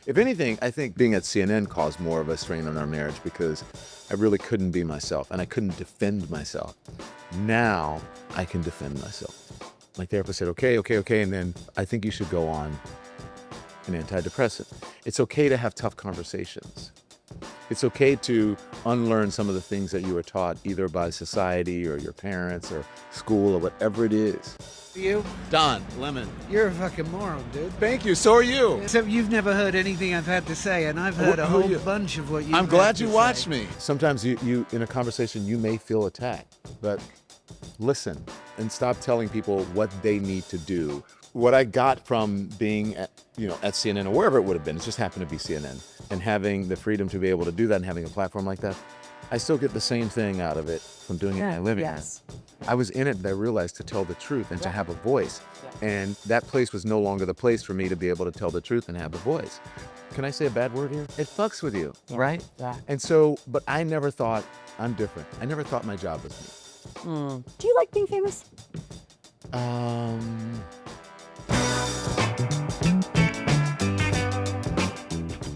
If anything, I think being at CNN caused more of a strain on our marriage because I really couldn't be myself and I couldn't defend myself. Now I can defend myself. My therapist said, okay, and then I think you should go on an antidepressant. It's okay to have tough conversations. It's okay to unlearn some of the things that you were taught either by society or your parents or school or whatever it is. You? Don Lemon. You're a fucking moron, dude. Thank you, so are you. Except you've never heard anything I've had to say, and I've heard a whole bunch of what you've I'm glad had you to watched say. me. Sometimes you in a conversation, you may feel attacked, but listen and stop telling people what they need to do. What I got from being at CNN or wherever it would have been, it just happened to be CNN, and having the freedom to be able to do that and having a platform like that, I still get the same thing out of it from doing it in my living room. I was in it, and I realized to tell the truth and to have a voice. And that place was no longer the place for me to be able to tell the truth and have a voice. Can I say a bad word here? It fucks with you, right? Yeah. And so, but I never thought I'm different. I never thought my job was me. Do you like being famous?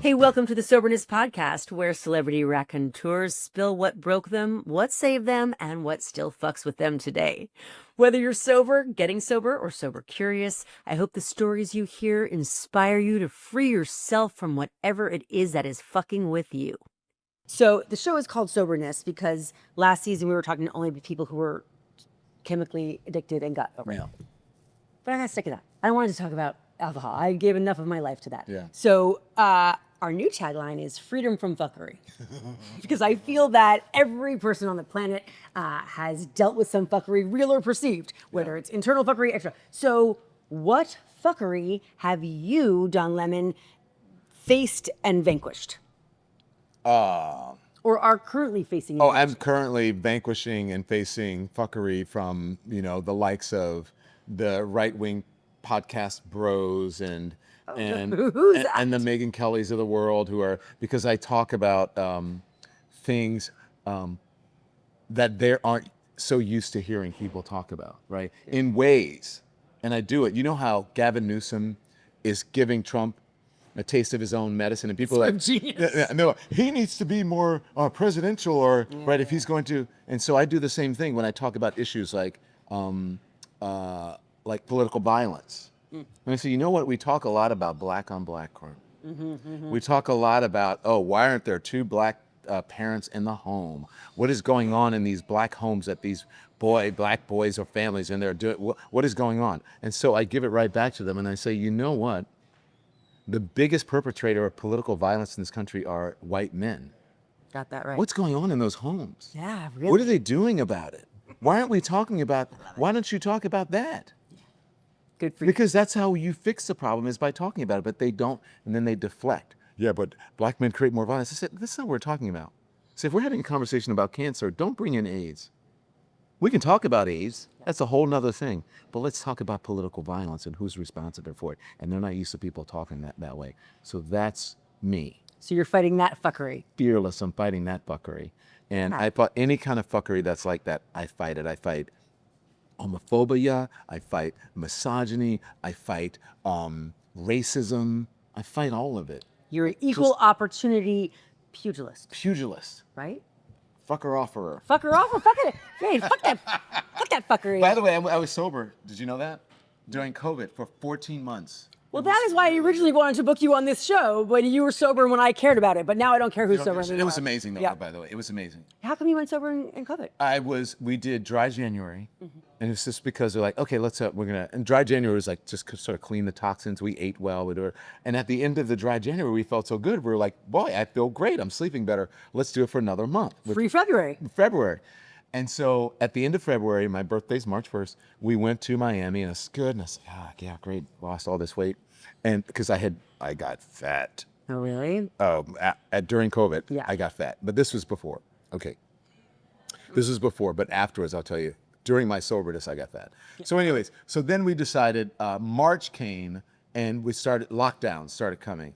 Hey, welcome to the Soberness Podcast, where celebrity raconteurs spill what broke them, what saved them, and what still fucks with them today. Whether you're sober, getting sober, or sober curious, I hope the stories you hear inspire you to free yourself from whatever it is that is fucking with you. So the show is called Soberness because last season we were talking to only people who were chemically addicted and got over it. But I gotta stick to that. I don't want to talk about alcohol. I gave enough of my life to that. Yeah. So our new tagline is freedom from fuckery. Because I feel that every person on the planet has dealt with some fuckery, real or perceived, whether it's internal fuckery, extra. So what fuckery have you, Don Lemon, faced and vanquished? Or are currently facing? I'm currently vanquishing and facing fuckery from, the likes of the right-wing podcast bros and the Megyn Kellys of the world who are, because I talk about things that they aren't so used to hearing people talk about, right? In ways, and I do it. You know how Gavin Newsom is giving Trump a taste of his own medicine, and people are like, genius. no, he needs to be more presidential, or right, if he's going to. And so I do the same thing when I talk about issues like political violence. And I say, you know what? We talk a lot about black on black crime. We talk a lot about, why aren't there two black parents in the home? What is going on in these black homes that these black boys or families in there doing? What is going on? And so I give it right back to them, and I say, you know what? The biggest perpetrator of political violence in this country are white men. Got that right. What's going on in those homes? Yeah, really. What are they doing about it? Why aren't we talking about, why don't you talk about that? Good for you. Because that's how you fix the problem, is by talking about it, but they don't, and then they deflect. Yeah, but black men create more violence. I said, that's not what we're talking about. So if we're having a conversation about cancer, don't bring in AIDS. We can talk about AIDS. That's a whole nother thing. But let's talk about political violence and who's responsible for it. And they're not used to people talking that way. So that's me. So you're fighting that fuckery. Fearless, I'm fighting that fuckery. And I fought any kind of fuckery that's like that, I fight it. I fight homophobia, I fight misogyny, I fight racism. I fight all of it. You're an equal opportunity pugilist, right? Fucker offerer. Fucker off or fuck it. Hey, fuck that fuckery. By the way, I was sober. Did you know that? During COVID for 14 months. Well, that is why I originally wanted to book you on this show when you were sober and when I cared about it. But now I don't care who's sober anymore. It was amazing, though, Yeah. by the way. It was amazing. How come you went sober in COVID? We did dry January, and it's just because they're like, okay, and dry January was like, just sort of clean the toxins. We ate well, and at the end of the dry January, we felt so good. We were like, boy, I feel great. I'm sleeping better. Let's do it for another month. Free February. And so at the end of February, my birthday's March 1st, we went to Miami, and it's good. And I said, yeah, great. Lost all this weight. And because I got fat. Oh, really? During COVID, Yeah. I got fat. But this was before. Okay. This was before, but afterwards, I'll tell you, during my soberness, I got fat. So anyways, so then we decided, March came, and lockdowns started coming.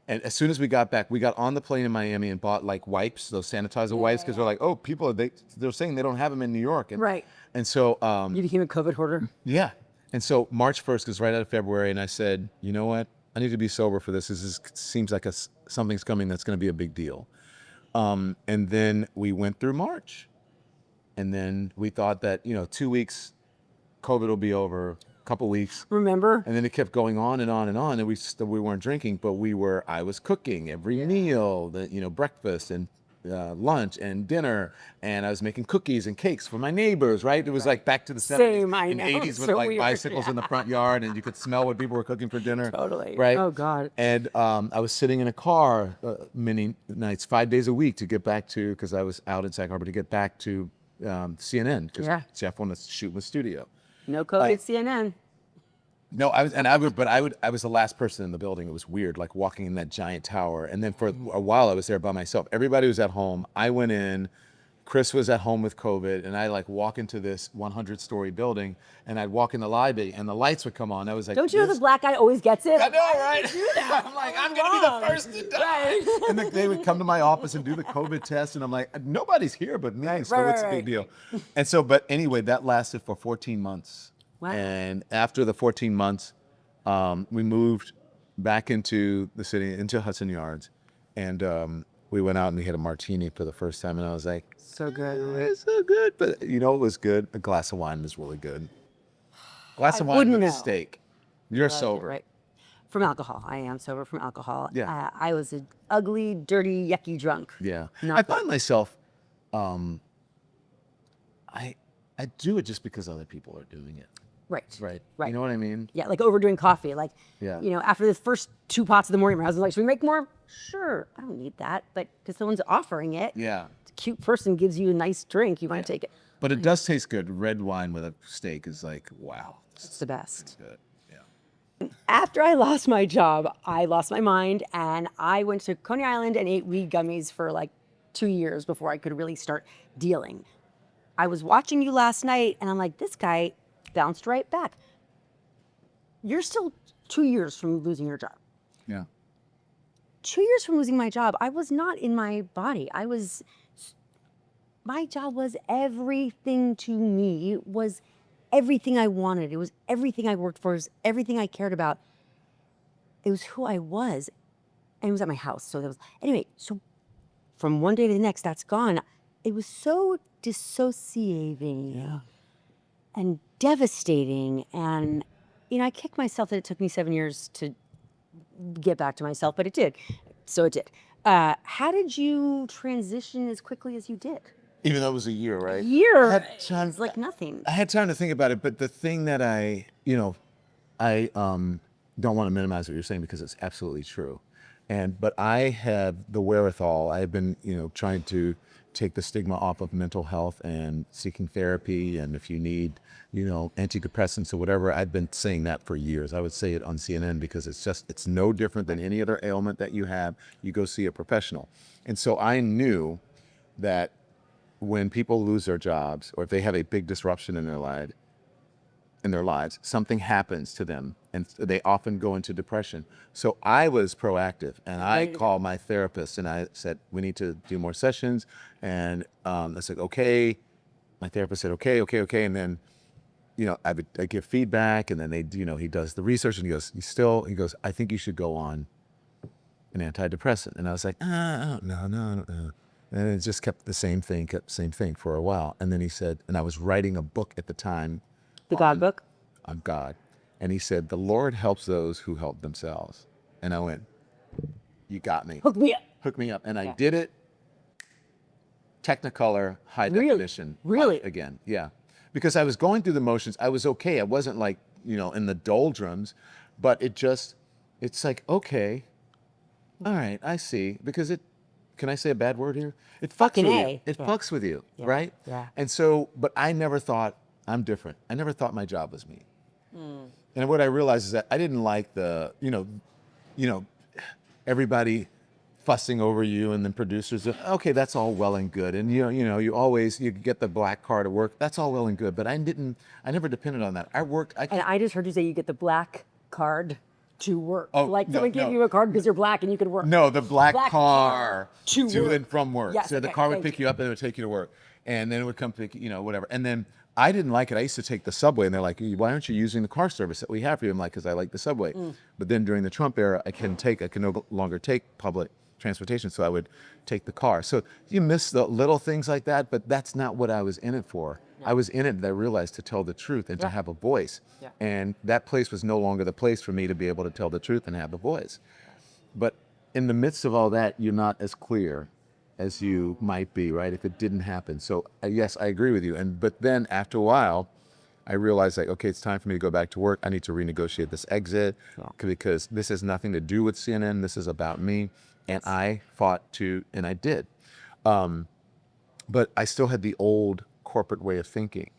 And as soon as we got back, we got on the plane in Miami and bought like wipes, those sanitizer wipes, because they're like, people, they're saying they don't have them in New York. And, Right. And so, You became a COVID hoarder? yeah. And so March 1st was right out of February, and I said, you know what? I need to be sober for this. Seems like something's coming that's going to be a big deal. And then we went through March. And then we thought that, 2 weeks, COVID will be over, a couple weeks. Remember? And then it kept going on and on and on. And we weren't drinking, but I was cooking every meal, breakfast and lunch and dinner. And I was making cookies and cakes for my neighbors, right? It was like back to the 70s. Same, I know. In 80s It's with so like weird. bicycles in the front yard and you could smell what people were cooking for dinner. Totally. Right? Oh, God. And I was sitting in a car many nights, 5 days a week to get back to, because I was out in Sag Harbor, to get back to CNN, because Jeff wanted to shoot in the studio. No COVID CNN. No, I was the last person in the building. It was weird, like walking in that giant tower. And then for a while I was there by myself. Everybody was at home. I went in, Chris was at home with COVID, and I like walk into this 100-story building, and I'd walk in the lobby, and the lights would come on. I was like, Don't you know the black guy always gets it? I know, right? I'm like, I'm gonna be the first to die. And they would come to my office and do the COVID test, and I'm like, nobody's here but me, so it's a big deal. And so, but anyway, that lasted for 14 months. Wow. And after the 14 months, we moved back into the city, into Hudson Yards, and we went out and we had a martini for the first time, and I was like, so good. It's so good. But it was good? A glass of wine was really good. Glass of wine with a steak. You're sober. Right. From alcohol. I am sober from alcohol. Yeah. I was an ugly, dirty, yucky drunk. Yeah. Not I find myself, I do it just because other people are doing it. Right. Right. Right. You know what I mean? Yeah, like overdoing coffee. Like, after the first 2 pots of the morning, my husband's like, should we make more? Sure. I don't need that. But because someone's offering it. Yeah. A cute person gives you a nice drink. You want to take it. But it does taste good. Red wine with a steak is like, wow. It's the best. Good. Yeah. After I lost my job, I lost my mind, and I went to Coney Island and ate weed gummies for like 2 years before I could really start dealing. I was watching you last night, and I'm like, this guy bounced right back. You're still 2 years from losing your job. Yeah. 2 years from losing my job, I was not in my body. My job was everything to me. It was everything I wanted. It was everything I worked for. It was everything I cared about. It was who I was. And it was at my house. Anyway, so from one day to the next, that's gone. It was so dissociating and devastating. And, I kicked myself that it took me 7 years to get back to myself, but it did. So it did. How did you transition as quickly as you did? Even though it was a year, right? A year. I had time, it's like nothing. I had time to think about it, but the thing that I don't want to minimize what you're saying because it's absolutely true. But I have the wherewithal. I've been, trying to take the stigma off of mental health and seeking therapy. And if you need, antidepressants or whatever, I've been saying that for years. I would say it on CNN because it's no different than any other ailment that you have. You go see a professional. And so I knew that when people lose their jobs or if they have a big disruption in their lives, something happens to them and they often go into depression. So I was proactive and I called my therapist and I said, we need to do more sessions. And I said, okay. My therapist said, okay. And then, I give feedback and then he does the research and he goes, I think you should go on an antidepressant. And I was like, no. And it just kept the same thing for a while. And then he said, and I was writing a book at the time. The God book? On God. And he said, the Lord helps those who help themselves. And I went, you got me. Hook me up. Hook me up. And I did it. Technicolor, high definition. Really? Again. Yeah. Because I was going through the motions. I was okay. I wasn't like, in the doldrums, but it's like, okay. All right. I see. Because can I say a bad word here? It fucks with you. It fucks with you, right? Yeah. And so, but I never thought I'm different. I never thought my job was me. And what I realized is that I didn't like the, everybody fussing over you and then producers. Okay, that's all well and good. And you get the black card at work. That's all well and good. But I never depended on that. I just heard you say you get the black card to work. Oh, someone gave you a card because you're black and you could work. No, the black car to work. and from work. Yes, so the car would pick you up and it would take you to work. And then it would come pick, whatever. And then, I didn't like it. I used to take the subway, and they're like, "Why aren't you using the car service that we have for you?" I'm like, "Because I like the subway." But then during the Trump era, I can no longer take public transportation, so I would take the car. So you miss the little things like that, but that's not what I was in it for. I was in it, I realized, to tell the truth and to have a voice. And that place was no longer the place for me to be able to tell the truth and have the voice. But in the midst of all that, you're not as clear as you might be, right? If it didn't happen. So yes, I agree with you. But then after a while, I realized, like, okay, it's time for me to go back to work. I need to renegotiate this exit because this has nothing to do with CNN. This is about me. And I fought to, and I did. But I still had the old corporate way of thinking.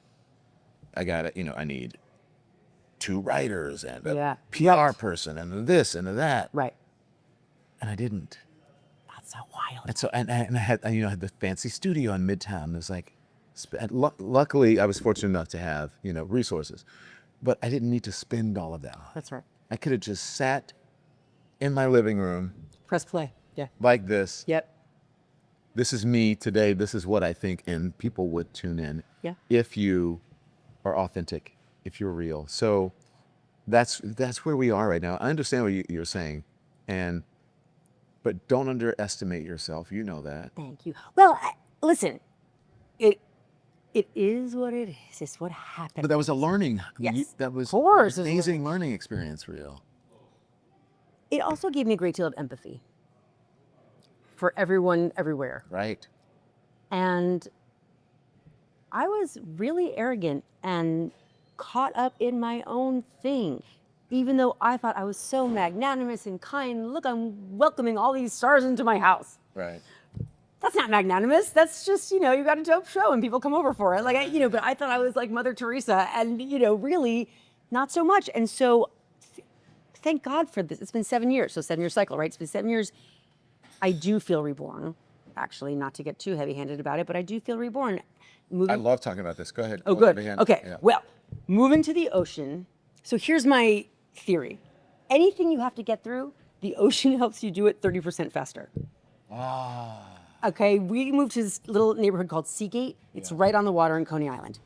I I need 2 writers and a PR person and this and that. Right. And I didn't. That's so wild. And so, and I had, I had the fancy studio in Midtown. It was like, luckily I was fortunate enough to have, resources, but I didn't need to spend all of that. That's right. I could have just sat in my living room. Press play. Yeah. Like this. Yep. This is me today. This is what I think. And people would tune in. Yeah. If you are authentic, if you're real. So that's where we are right now. I understand what you're saying. But don't underestimate yourself. You know that. Thank you. Well, listen, it is what it is. It's what happened. But that was a learning. Yes. That was of course. an amazing learning experience for you. It also gave me a great deal of empathy for everyone, everywhere. Right. And I was really arrogant and caught up in my own thing, even though I thought I was so magnanimous and kind. Look, I'm welcoming all these stars into my house. Right. That's not magnanimous. That's just, you got a dope show and people come over for it. Like, but I thought I was like Mother Teresa and, really not so much. And so thank God for this. It's been 7 years. So 7-year cycle, right? It's been 7 years. I do feel reborn. Actually, not to get too heavy-handed about it, but I do feel reborn. I love talking about this. Go ahead. Oh, good. Okay. Yeah. Well, moving to the ocean. So here's my theory. Anything you have to get through, the ocean helps you do it 30% faster. Okay, we moved to this little neighborhood called Seagate. It's right on the water in Coney Island.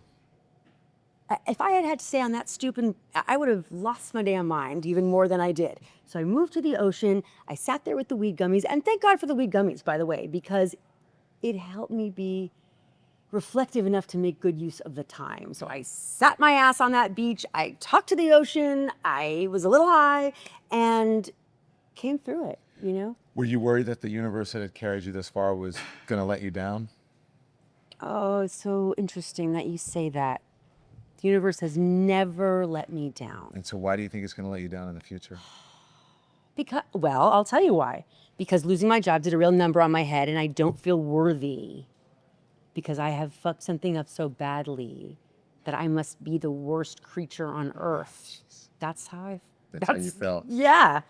If I had to stay on that stoop, I would have lost my damn mind even more than I did. So I moved to the ocean. I sat there with the weed gummies. And thank God for the weed gummies, by the way, because it helped me be reflective enough to make good use of the time. So I sat my ass on that beach. I talked to the ocean. I was a little high and came through it, Were you worried that the universe that had carried you this far was going to let you down? Oh, it's so interesting that you say that. The universe has never let me down. And so why do you think it's going to let you down in the future? Well, I'll tell you why. Because losing my job did a real number on my head and I don't feel worthy. Because I have fucked something up so badly that I must be the worst creature on earth. That's how That's how you felt. Yeah.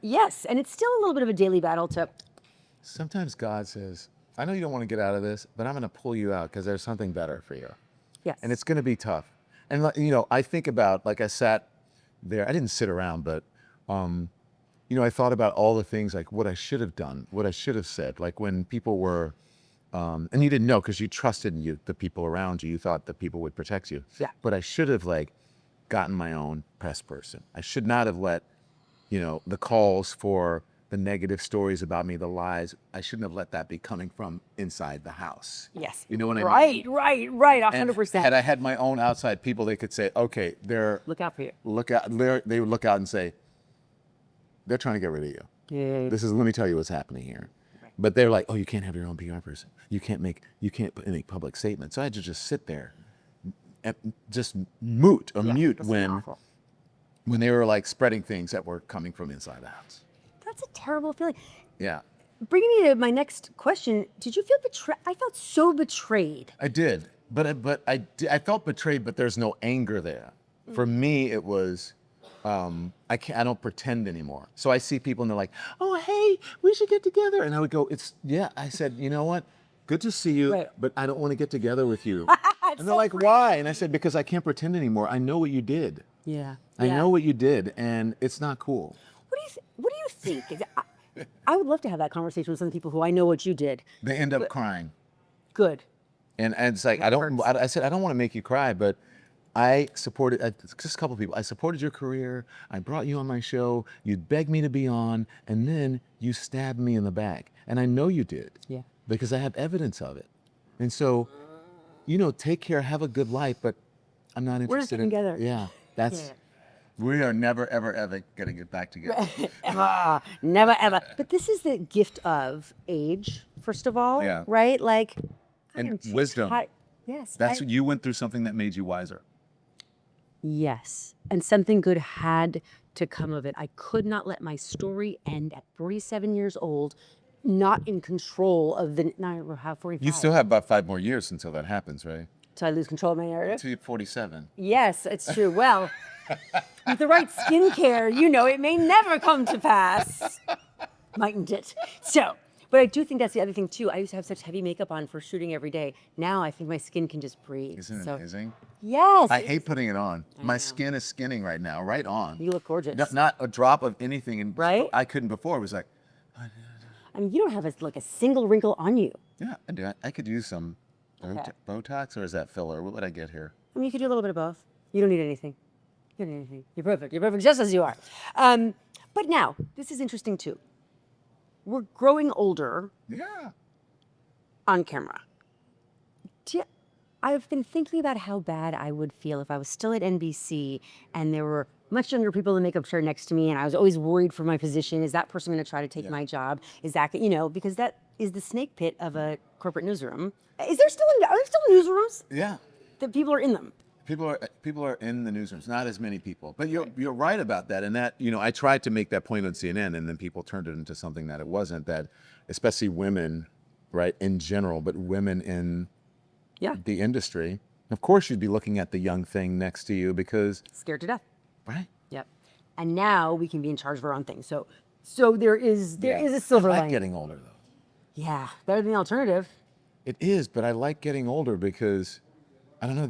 Yes. And it's still a little bit of a daily battle to... Sometimes God says, I know you don't want to get out of this, but I'm going to pull you out because there's something better for you. Yes. And it's going to be tough. And, I think about, like I sat there, I didn't sit around, but, I thought about all the things, like what I should have done, what I should have said. Like when people were, and you didn't know because you trusted the people around you. You thought that people would protect you. Yeah. But I should have, gotten my own press person. I should not have let, the calls for the negative stories about me, the lies, I shouldn't have let that be coming from inside the house. Yes. You know what I mean? Right, 100%. And had I had my own outside people, they could say, okay, look out for you. They would look out and say, they're trying to get rid of you. Yeah. Let me tell you what's happening here. Right. But they're like, oh, you can't have your own PR person. You can't make public statements. So I had to just sit there and just mute when they were spreading things that were coming from inside the house. That's a terrible feeling. Yeah. Bringing me to my next question, did you feel betrayed? I felt so betrayed. I did, but I felt betrayed, but there's no anger there. For me, it was, I don't pretend anymore. So I see people and they're like, oh, hey, we should get together. And I would go, I said, you know what? Good to see you, but I don't want to get together with you. And they're like, why? And I said, because I can't pretend anymore. I know what you did. Yeah. I know what you did, and it's not cool. What do you think? I would love to have that conversation with some people who I know what you did. They end up crying. Good. And it's like, I said, I don't want to make you cry, but I supported, just a couple of people, I supported your career. I brought you on my show. You begged me to be on, and then you stabbed me in the back. And I know you did. Yeah. Because I have evidence of it. And so, take care, have a good life, but I'm not interested We're not getting together. Yeah, that's... We are never, ever, ever going to get back together. Never, ever. But this is the gift of age, first of all, Yeah. right? Like, And wisdom. Yes. You went through something that made you wiser. Yes. And something good had to come of it. I could not let my story end at 47 years old, not in control of the, now how 45? You still have about 5 more years until that happens, right? Till I lose control of my narrative? Until you're 47. Yes, it's true. Well, with the right skincare, it may never come to pass. Mightn't it? So, but I do think that's the other thing too. I used to have such heavy makeup on for shooting every day. Now I think my skin can just breathe. Isn't it amazing? Yes. I hate putting it on. My skin is skinning right now, right on. You look gorgeous. Not a drop of anything. Right? I couldn't before. It was like... I mean, you don't have a single wrinkle on you. Yeah, I do. I could use some Botox, or is that filler? What would I get here? I mean, you could do a little bit of both. You don't need anything. You don't need anything. You're perfect. You're perfect just as you are. But now, this is interesting too. We're growing older Yeah. on camera. I've been thinking about how bad I would feel if I was still at NBC and there were much younger people in the makeup chair next to me, and I was always worried for my position. Is that person going to try to take my job? Is that, because that is the snake pit of a corporate newsroom. Are there still newsrooms? Yeah. That people are in them. People are in the newsrooms, not as many people. But you're right about that. And that, I tried to make that point on CNN, and then people turned it into something that it wasn't, that especially women, right, in general, but women in the industry. Of course, you'd be looking at the young thing next to you because... Scared to death. Right. Yep. And now we can be in charge of our own thing. So there is a silver I like lining. getting older, though. Yeah, better than the alternative. It is, but I like getting older because, I don't know,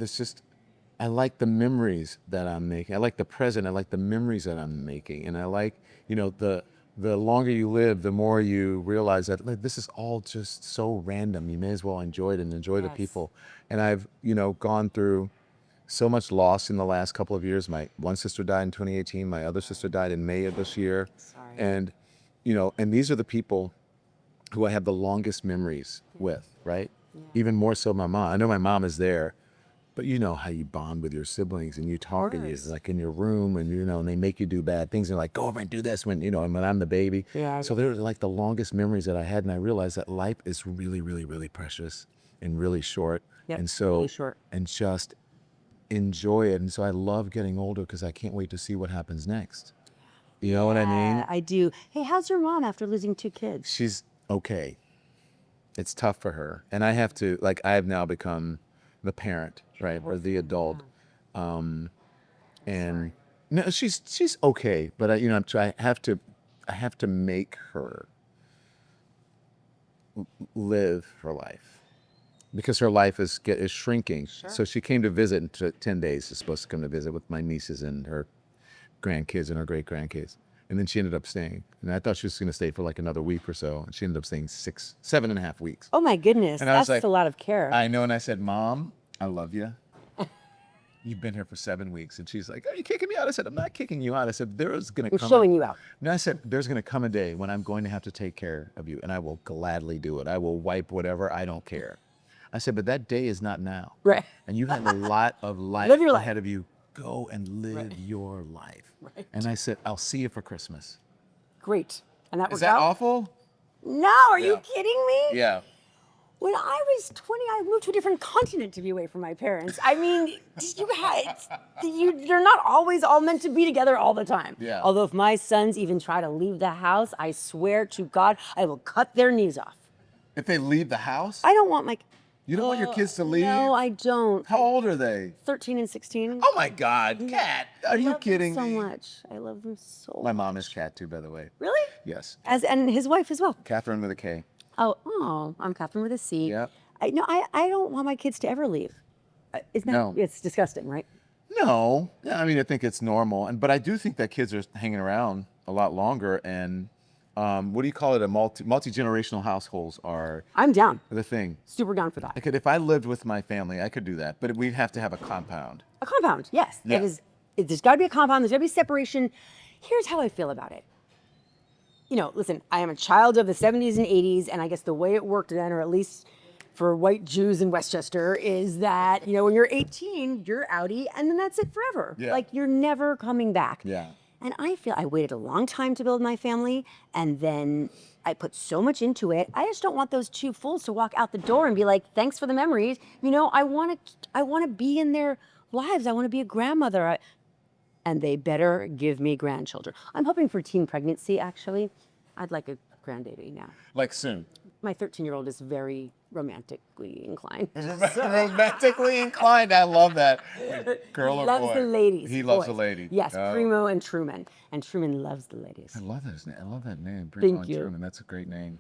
I like the memories that I'm making. I like the present. I like the memories that I'm making. And I like, the longer you live, the more you realize that this is all just so random. You may as well enjoy it and enjoy the people. And I've, gone through so much loss in the last couple of years. My one sister died in 2018. My other sister died in May of this year. Sorry. And, and these are the people who I have the longest memories with, right? Yeah. Even more so my mom. I know my mom is there, but you know how you bond with your siblings and you talk and you're like in your room and, and they make you do bad things and like, go over and do this when, and when I'm the baby. Yeah. So they're like the longest memories that I had. And I realized that life is really, really, really precious and really short. Yep, and so, really short. And just enjoy it. And so I love getting older because I can't wait to see what happens next. You know what I mean? I do. Hey, how's your mom after losing 2 kids? She's okay. It's tough for her. And I have to, I have now become the parent, right? Or the adult. And no, she's okay. But I have to make her live her life because her life is shrinking. Sure. So she came to visit in 10 days. She's supposed to come to visit with my nieces and her grandkids and her great grandkids. And then she ended up staying. And I thought she was going to stay for another week or so. And she ended up staying 7.5 weeks. Oh my goodness. And that's a lot of care. I know. And I said, Mom, I love you. You've been here for 7 weeks. And she's like, are you kicking me out? I said, I'm not kicking you out. I said, there's going to come. I'm showing you out. No, I said, there's going to come a day when I'm going to have to take care of you. And I will gladly do it. I will wipe whatever. I don't care. I said, but that day is not now. Right. And you have a lot of life Live your life. ahead of you. Go and live your life. Right. And I said, I'll see you for Christmas. Great. And that worked out? Is that awful? No, are you kidding me? Yeah. When I was 20, I moved to a different continent to be away from my parents. I mean, they're not always all meant to be together all the time. Yeah. Although if my sons even try to leave the house, I swear to God, I will cut their knees off. If they leave the house? I don't want my... You don't want your kids to leave? No, I don't. How old are they? 13 and 16. Oh my God, Cat! Are you kidding me? me? So much. I love them so much. My mom is Cat too, by the way. Really? Yes. And his wife as well. Catherine with a K. Oh, I'm Catherine with a C. Yep. I don't want my kids to ever leave. No. It's disgusting, right? No. I mean, I think it's normal, but I do think that kids are hanging around a lot longer, and what do you call it? A multi-generational households are I'm down. the thing. Super down for that. If I lived with my family, I could do that, but we'd have to have a compound. A compound, yes. Yeah. There's got to be a compound. There's got to be separation. Here's how I feel about it. Listen, I am a child of the 70s and 80s, and I guess the way it worked then, or at least for white Jews in Westchester, is that, when you're 18, you're outie, and then that's it forever. Yeah. Like, you're never coming back. Yeah. And I feel I waited a long time to build my family, and then I put so much into it. I just don't want those two fools to walk out the door and be like, thanks for the memories. I want to be in their lives. I want to be a grandmother. And they better give me grandchildren. I'm hoping for teen pregnancy, actually. I'd like a grandbaby now. Like soon. My 13-year-old is very romantically inclined. Romantically inclined. I love that. Girl or boy? Loves the ladies. He loves boys. the ladies. Yes, Oh. Primo and Truman. And Truman loves the ladies. I love that name. Thank you. Truman. That's a great name.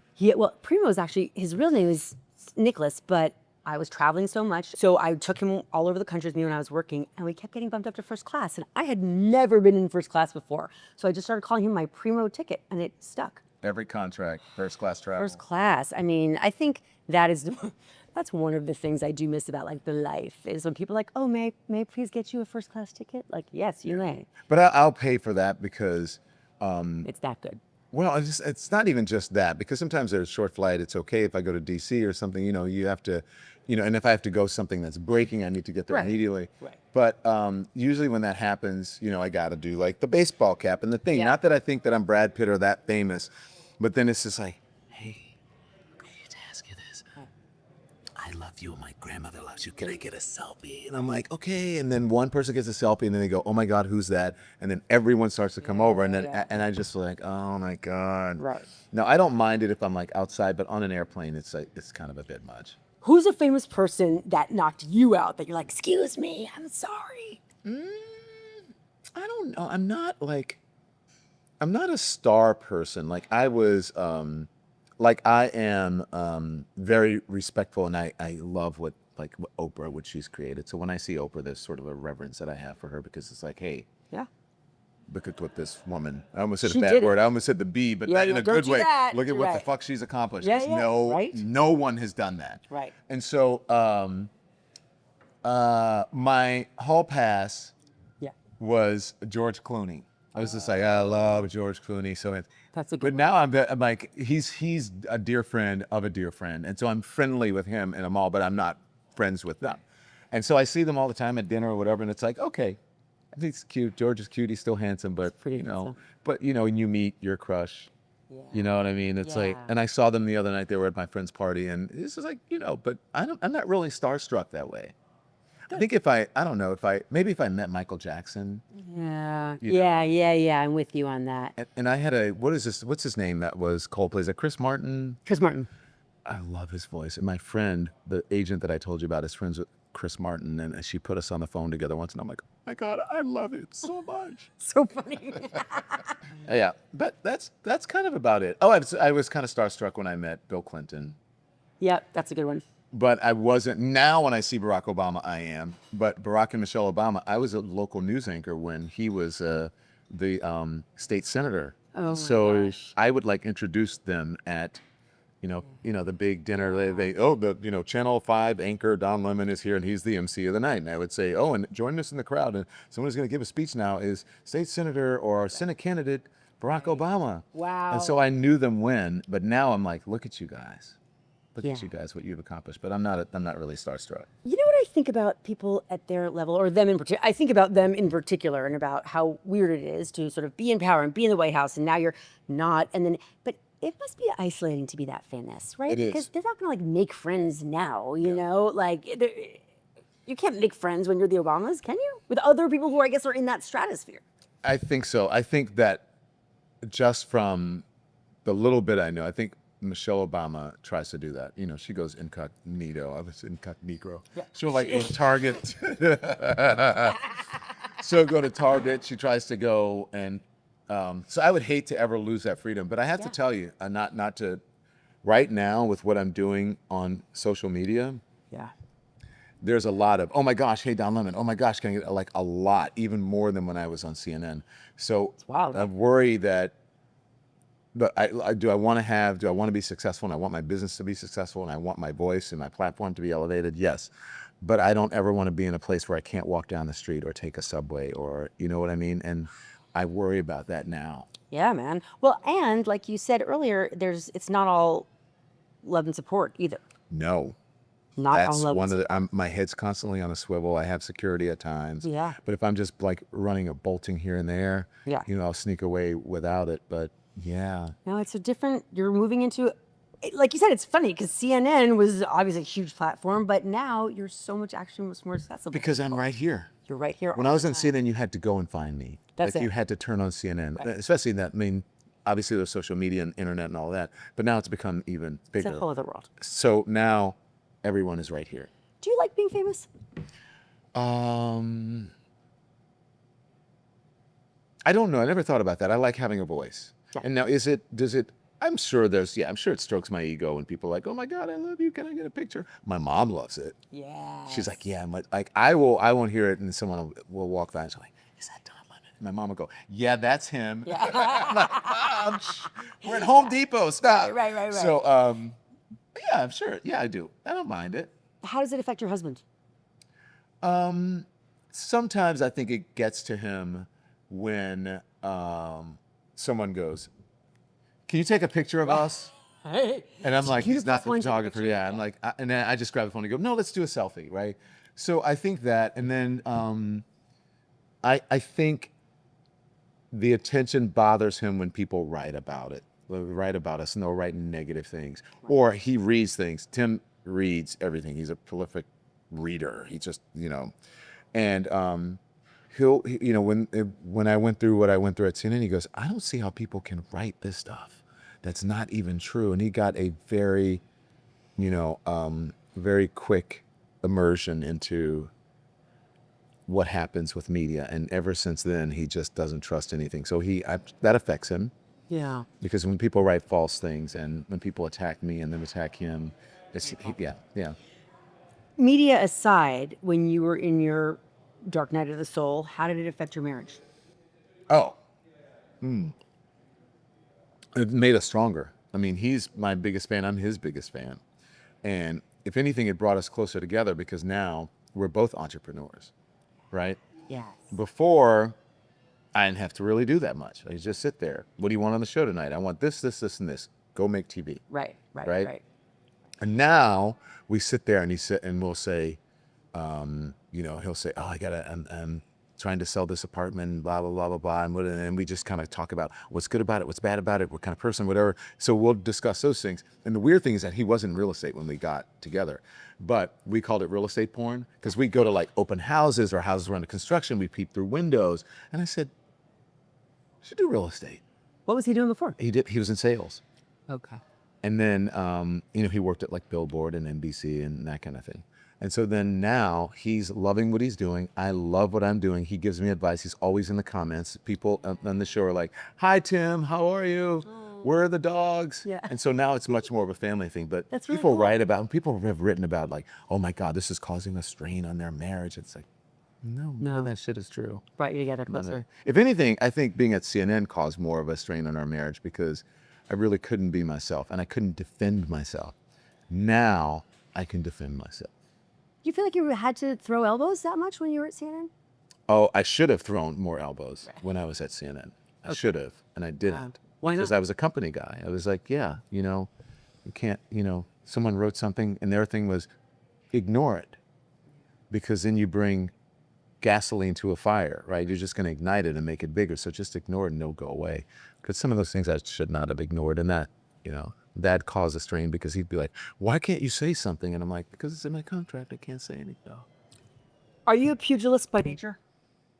Primo's actually, his real name is Nicholas, but I was traveling so much, so I took him all over the country with me when I was working, and we kept getting bumped up to first class, and I had never been in first class before, so I just started calling him my Primo ticket, and it stuck. Every contract, first class travel. First class. I mean, I think that's one of the things I do miss about like the life is when people are like, oh, may I please get you a first class ticket? Like, yes, you may. But I'll pay for that because It's that good. well, it's not even just that, because sometimes there's a short flight. It's okay if I go to DC or something, you have to, and if I have to go something that's breaking, I need to get there Right. immediately. Right. But usually when that happens, I got to do like the baseball cap and the thing. Yeah. Not that I think that I'm Brad Pitt or that famous, but then it's just like, hey, I need to ask you this. I love you and my grandmother loves you. Can I get a selfie? And I'm like, okay. And then one person gets a selfie and then they go, oh my God, who's that? And then everyone starts to come over. And then and I just like, oh my God. Right. No, I don't mind it if I'm like outside, but on an airplane, it's kind of a bit much. Who's a famous person that knocked you out that you're like, excuse me, I'm sorry? I don't know. I'm not a star person. Like I was, I am very respectful, and I love what Oprah, what she's created. So when I see Oprah, there's sort of a reverence that I have for her, because it's like, hey, Yeah. look at what this woman, I almost said She a bad did it. word. I almost said the B, but Yeah, in a don't good do way. that. Look at what the Right. fuck she's accomplished. Yeah, 'Cause yeah, right. no one has done that. Right. And so my hall pass Yeah. was George Clooney. I was just like, I love George Clooney. So That's a good but now I'm like, he's a dear friend of a dear friend. And so I'm friendly with him in a mall, but I'm not friends with them. And so I see them all the time at dinner or whatever. And it's like, okay, I think it's cute. George is cute. He's still handsome, but pretty handsome. and you meet your crush. Yeah. You know what I mean? It's like, Yeah. and I saw them the other night. They were at my friend's party, and this is like, but I'm not really starstruck that way. I think if I maybe I met Michael Jackson, Yeah. You know. Yeah. I'm with you on that. and I had what's his name? That was Coldplay's. Like Chris Martin. Chris Martin. I love his voice. And my friend, the agent that I told you about, is friends with Chris Martin, and she put us on the phone together once, and I'm like, oh my God, I love it so much. So funny. Yeah, but that's kind of about it. Oh, I was kind of starstruck when I met Bill Clinton. Yep, that's a good one. But I wasn't. Now when I see Barack Obama, I am. But Barack and Michelle Obama, I was a local news anchor when he was the state senator. Oh my so gosh. I would introduce them at, the big dinner. They Channel 5 anchor Don Lemon is here and he's the MC of the night. And I would say, and joining us in the crowd, and someone who's going to give a speech now is state senator or Senate candidate Barack Obama. Wow. And so I knew them when, but now I'm like, look at you guys. Look Yeah. at you guys, what you've accomplished. But I'm not really starstruck. You know what I think about people at their level, or them in particular? I think about them in particular, and about how weird it is to sort of be in power and be in the White House, and now you're not. But it must be isolating to be that famous, right? It is. Because they're not going to make friends now. You can't make friends when you're the Obamas, can you? With other people who I guess are in that stratosphere. I think so. I think that just from the little bit I know, I think Michelle Obama tries to do that. She goes incognito. I was incognito. Yeah. She'll go to Target. She'll go to Target. She tries to go and so I would hate to ever lose that freedom. But I have to tell you, not to right now with what I'm doing on social media. Yeah. There's a lot of, oh my gosh, hey, Don Lemon. Oh my gosh, can I get a lot, even more than when I was on CNN. So wild. I worry that But do I want to be successful, and I want my business to be successful, and I want my voice and my platform to be elevated? Yes. But I don't ever want to be in a place where I can't walk down the street or take a subway, or, you know what I mean? And I worry about that now. Yeah, man. Well, and like you said earlier, it's not all love and support either. No. Not all That's love one and of the, my head's constantly on a swivel. I have security at times. Yeah. But if I'm just like running or bolting here and there, Yeah. I'll sneak away without it. But yeah. No, it's a different, you're moving into, like you said, it's funny because CNN was obviously a huge platform, but now you're so much actually more accessible. Because I'm right here. You're right here. When I was on CNN, you had to go and find me. That's like it. You had to turn on CNN, Right. especially that. I mean, obviously there's social media and internet and all that, but now it's become even bigger. It's a whole other world. So now everyone is right here. Do you like being famous? I don't know. I never thought about that. I like having a voice. Yeah. And now I'm sure I'm sure it strokes my ego when people are like, oh my God, I love you. Can I get a picture? My mom loves it. Yeah. She's like, yeah, I won't hear it. And someone will walk by and she's like, is that Tom Lemon? My mom will go, yeah, that's him. Yeah. I'm like, Mom, we're at Home Depot. Stop. Right. So, yeah, I'm sure. Yeah, I do. I don't mind it. How does it affect your husband? Sometimes I think it gets to him when someone goes, can you take a picture of us? Hey. And I'm like, he's not the Beautiful photographer. Yeah. I'm like, and then I just grab the phone and go, no, let's do a selfie. Right. So I think that, and then I think the attention bothers him when people write about it. They'll write about us and they'll write negative things. Or he reads things. Tim reads everything. He's a prolific reader. He just, and when I went through what I went through at CNN, he goes, I don't see how people can write this stuff that's not even true. And he got a very, very quick immersion into what happens with media. And ever since then, he just doesn't trust anything. So that affects him. Yeah. Because when people write false things and when people attack me and then attack him, yeah. Media aside, when you were in your dark night of the soul, how did it affect your marriage? Oh. It made us stronger. I mean, he's my biggest fan. I'm his biggest fan. And if anything, it brought us closer together because now we're both entrepreneurs, right? Yes. Before, I didn't have to really do that much. I just sit there. What do you want on the show tonight? I want this, and this. Go make TV. Right. And now we sit there and we'll say, he'll say, oh, I'm trying to sell this apartment, blah, blah, blah, blah, blah. And we just kind of talk about what's good about it, what's bad about it, what kind of person, whatever. So we'll discuss those things. And the weird thing is that he wasn't in real estate when we got together, but we called it real estate porn because we go to like open houses or houses were under construction. We peep through windows. And I said, you should do real estate. What was he doing before? He was in sales. Okay. And then, he worked at like Billboard and NBC and that kind of thing. And so then now he's loving what he's doing. I love what I'm doing. He gives me advice. He's always in the comments. People on the show are like, hi, Tim, how are you? Where are the dogs? Yeah. And so now it's much more of a family thing. But That's really people cool. people have written about like, oh my God, this is causing a strain on their marriage. It's like, no, none of that shit is true. Brought you together closer. If anything, I think being at CNN caused more of a strain on our marriage because I really couldn't be myself and I couldn't defend myself. Now I can defend myself. You feel like you had to throw elbows that much when you were at CNN? Oh, I should have thrown more elbows when I was at CNN. I should have, and I didn't. Why not? Because I was a company guy. I was like, yeah, you can't, someone wrote something and their thing was ignore it because then you bring gasoline to a fire, right? You're just going to ignite it and make it bigger. So just ignore it and it'll go away. Because some of those things I should not have ignored and that caused a strain because he'd be like, why can't you say something? And I'm like, because it's in my contract. I can't say anything. No. Are you a pugilist by nature?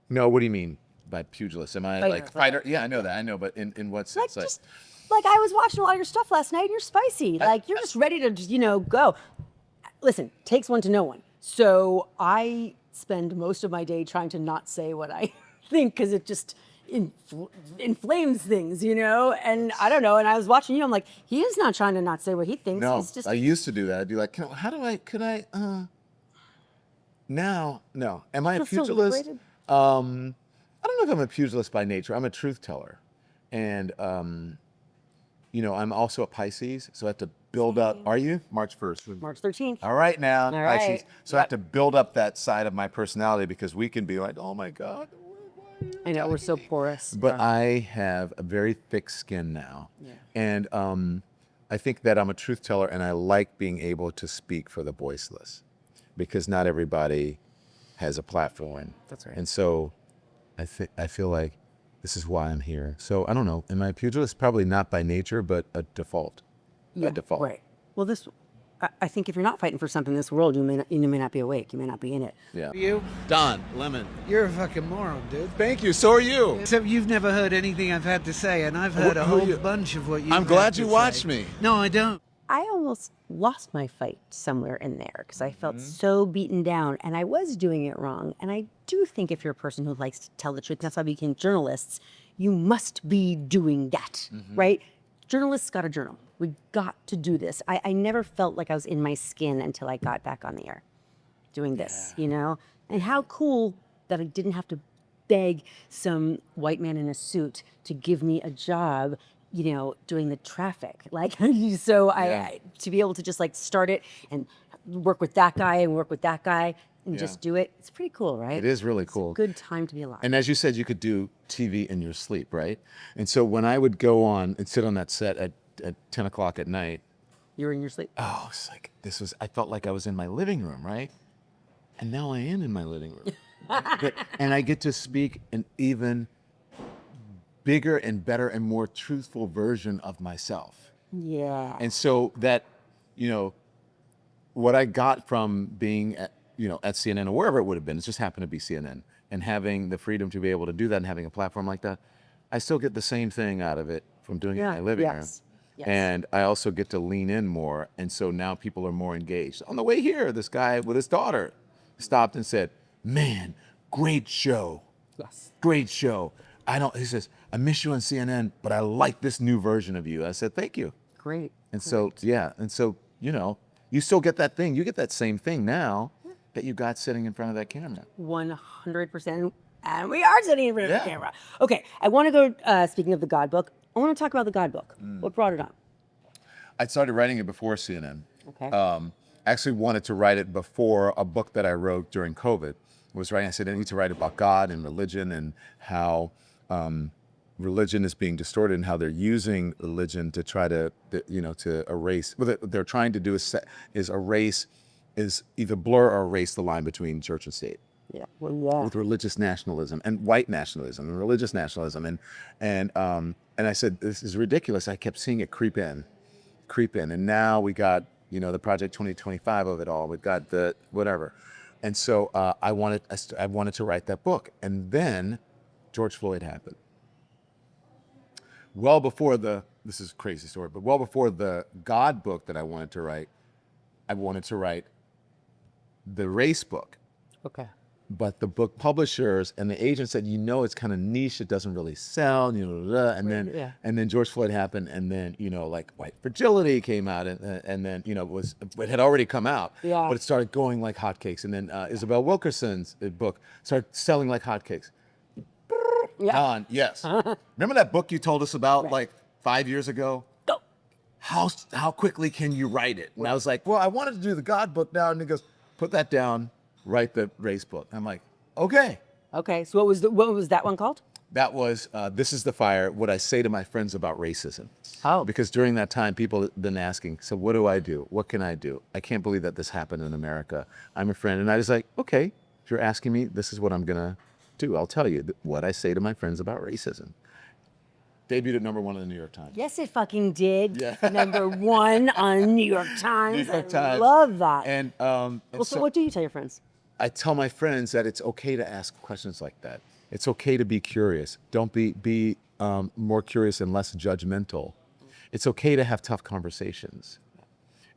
No, what do you mean by pugilist? Am I Fighter. fighter? Yeah, I know that. I know, but in what sense? Like I was watching a lot of your stuff last night and you're spicy. Like you're just ready to, go. Listen, takes one to know one. So I spend most of my day trying to not say what I think because it just inflames things, and I don't know. And I was watching you. I'm like, he is not trying to not say what he thinks. No, He's just... I used to do that. I'd be like, now, no. Am I a Feel so pugilist? liberated? I don't know if I'm a pugilist by nature. I'm a truth teller. And I'm also a Pisces, so I have to build up. Are you? March 1st. March 13th. All right now, All Pisces. right. So I have to build up that side of my personality because we can be like, oh my God. I know, we're so porous. But I have a very thick skin now. Yeah. And I think that I'm a truth teller and I like being able to speak for the voiceless because not everybody has a platform. That's right. And so I feel like this is why I'm here. So I don't know. Am I a pugilist? Probably not by nature, but a default. Yeah, A default. right. Well, I think if you're not fighting for something in this world, you may not be awake. You may not be in it. Yeah. You? Don Lemon. You're a fucking moron, dude. Thank you. So are you. Except you've never heard anything I've had to say, and I've heard a Who whole you- bunch of what you've I'm had glad to you say. watched me. No, I don't. I almost lost my fight somewhere in there because I felt so beaten down and I was doing it wrong. And I do think if you're a person who likes to tell the truth, that's why we became journalists, you must be doing that, right? Journalists got to journal. We got to do this. I never felt like I was in my skin until I got back on the air doing this, And how cool that I didn't have to beg some white man in a suit to give me a job, doing the traffic. Like, so I to be able to just like start it and work with that guy and work with that guy and just do it. It's pretty cool, right? It is really cool. Good time to be alive. And as you said, you could do TV in your sleep, right? And so when I would go on and sit on that set at 10 o'clock at night, You were in your sleep. oh, it's like I felt like I was in my living room, right? And now I am in my living room. And I get to speak an even bigger and better and more truthful version of myself. Yeah. And so that, what I got from being at CNN or wherever it would have been, it just happened to be CNN, and having the freedom to be able to do that and having a platform like that, I still get the same thing out of it from doing it in my living room. Yes. And I also get to lean in more. And so now people are more engaged. On the way here, this guy with his daughter stopped and said, man, great show. Yes. Great show. He says, I miss you on CNN, but I like this new version of you. I said, thank you. Great. And so, you still get that thing. You get that same thing now that you got sitting in front of that camera. 100%. And we are sitting in front of the Yeah. camera. Okay. I want to go, speaking of the God book, I want to talk about the God book. What brought it on? I started writing it before CNN. Okay. Actually wanted to write it before a book that I wrote during COVID. I said, I need to write about God and religion and how religion is being distorted and how they're using religion to try to erase. What they're trying to do is either blur or erase the line between church and state. Yeah. Well, yeah. With religious nationalism and white nationalism and religious nationalism. And I said, this is ridiculous. I kept seeing it creep in. And now we got, the Project 2025 of it all. We've got the whatever. And so I wanted to write that book. And then George Floyd happened. This is a crazy story, but well before the God book that I wanted to write the race book. Okay. But the book publishers and the agent said, it's kind of niche. It doesn't really sell, and then George Floyd happened, and then like White Fragility came out, and then it had already come out, but it started going like hotcakes, and then Isabel Wilkerson's book started selling like hotcakes. Yeah. Don, yes. Remember that book you told us about like 5 years ago? Go. How quickly can you write it? And I was like, well, I wanted to do the God book now, and he goes, put that down. Write the race book. I'm like, okay. Okay. So what was that one called? That was This is the Fire, what I say to my friends about racism. Oh. Because during that time, people have been asking, so what do I do? What can I do? I can't believe that this happened in America. I'm a friend. And I was like, okay, if you're asking me, this is what I'm going to do. I'll tell you what I say to my friends about racism. Debuted at #1 in the New York Times. Yes, it fucking did. Yeah. #1 on New York Times. New York I Times. love that. And so what do you tell your friends? I tell my friends that it's okay to ask questions like that. It's okay to be curious. Don't be more curious and less judgmental. It's okay to have tough conversations.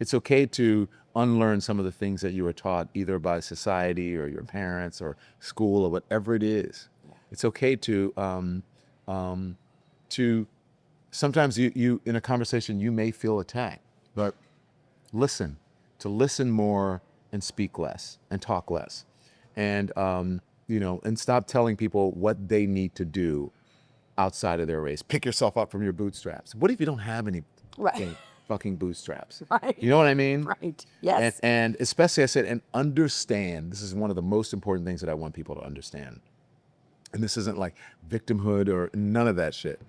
It's okay to unlearn some of the things that you were taught either by society or your parents or school or whatever it is. It's okay to sometimes you in a conversation you may feel attacked, but listen more and speak less and talk less, and and stop telling people what they need to do outside of their race. Pick yourself up from your bootstraps. What if you don't have any Right. fucking bootstraps. Right. You know what I mean? Right. Yes. And especially I said, and understand, this is one of the most important things that I want people to understand. And this isn't like victimhood or none of that shit.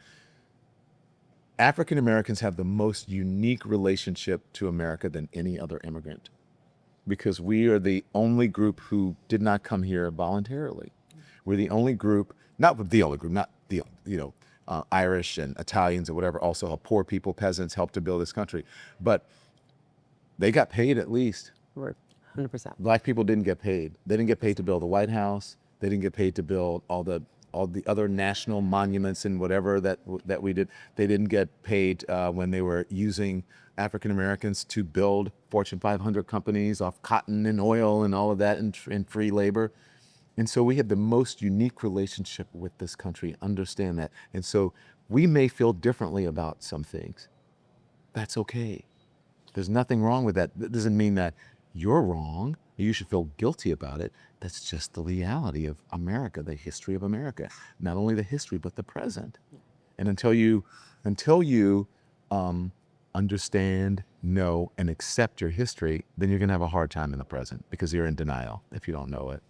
African Americans have the most unique relationship to America than any other immigrant, because we are the only group who did not come here voluntarily. We're the only group, not the only group, not the, Irish and Italians or whatever, also poor people, peasants helped to build this country. But they got paid at least. Right. 100%. Black people didn't get paid. They didn't get paid to build the White House. They didn't get paid to build all the other national monuments and whatever that we did. They didn't get paid when they were using African Americans to build Fortune 500 companies off cotton and oil and all of that in free labor. And so we have the most unique relationship with this country. Understand that. And so we may feel differently about some things. That's okay. There's nothing wrong with that. That doesn't mean that you're wrong. You should feel guilty about it. That's just the reality of America, the history of America. Not only the history, but the present. And until you understand, know, and accept your history, then you're gonna have a hard time in the present because you're in denial if you don't know it.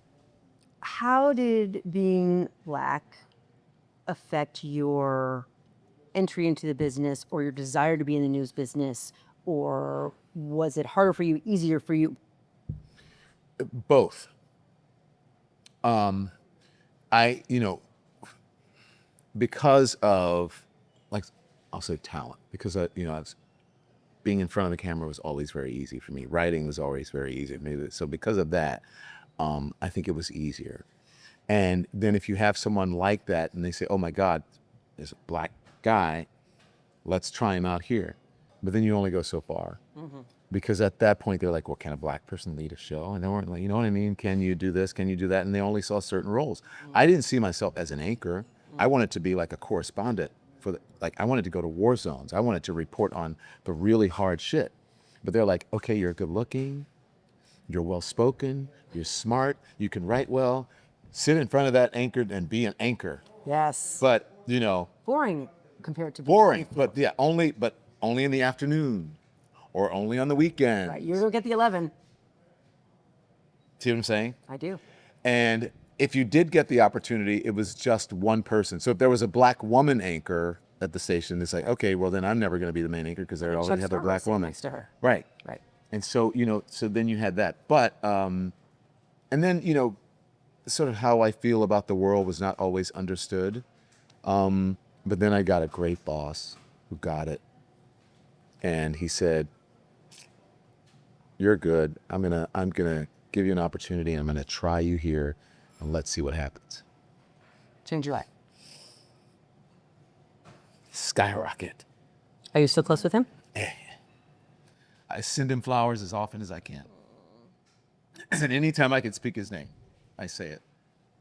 How did being Black affect your entry into the business or your desire to be in the news business? Or was it harder for you, easier for you? Both. Because of, like, I'll say talent, because being in front of the camera was always very easy for me. Writing was always very easy for me. So because of that, I think it was easier. And then if you have someone like that and they say, oh my God, there's a Black guy, let's try him out here. But then you only go so far. Mm-hmm. Because at that point they're like, well, can a Black person lead a show? And they weren't like, you know what I mean? Can you do this? Can you do that? And they only saw certain roles. Mm-hmm. I didn't see myself as an anchor. Mm-hmm. I wanted to be like a correspondent I wanted to go to war zones. I wanted to report on the really hard shit. But they're like, okay, you're good looking, you're well spoken, you're smart, you can write well, sit in front of that anchor and be an anchor. Yes. But boring compared to boring. But yeah, only in the afternoon or only on the weekend. Right, you don't get the 11. See what I'm saying? I do. And if you did get the opportunity, it was just one person. So if there was a Black woman anchor at the station, it's like, okay, well then I'm never going to be the main anchor because they already have a Black woman next to her. Right. Right. And so so then you had that. But and then sort of how I feel about the world was not always understood. But then I got a great boss who got it, and he said, "You're good. I'm gonna give you an opportunity. I'm gonna try you here, and let's see what happens." Change your life. Skyrocket. Are you still close with him? Yeah. I send him flowers as often as I can. And anytime I can speak his name, I say it.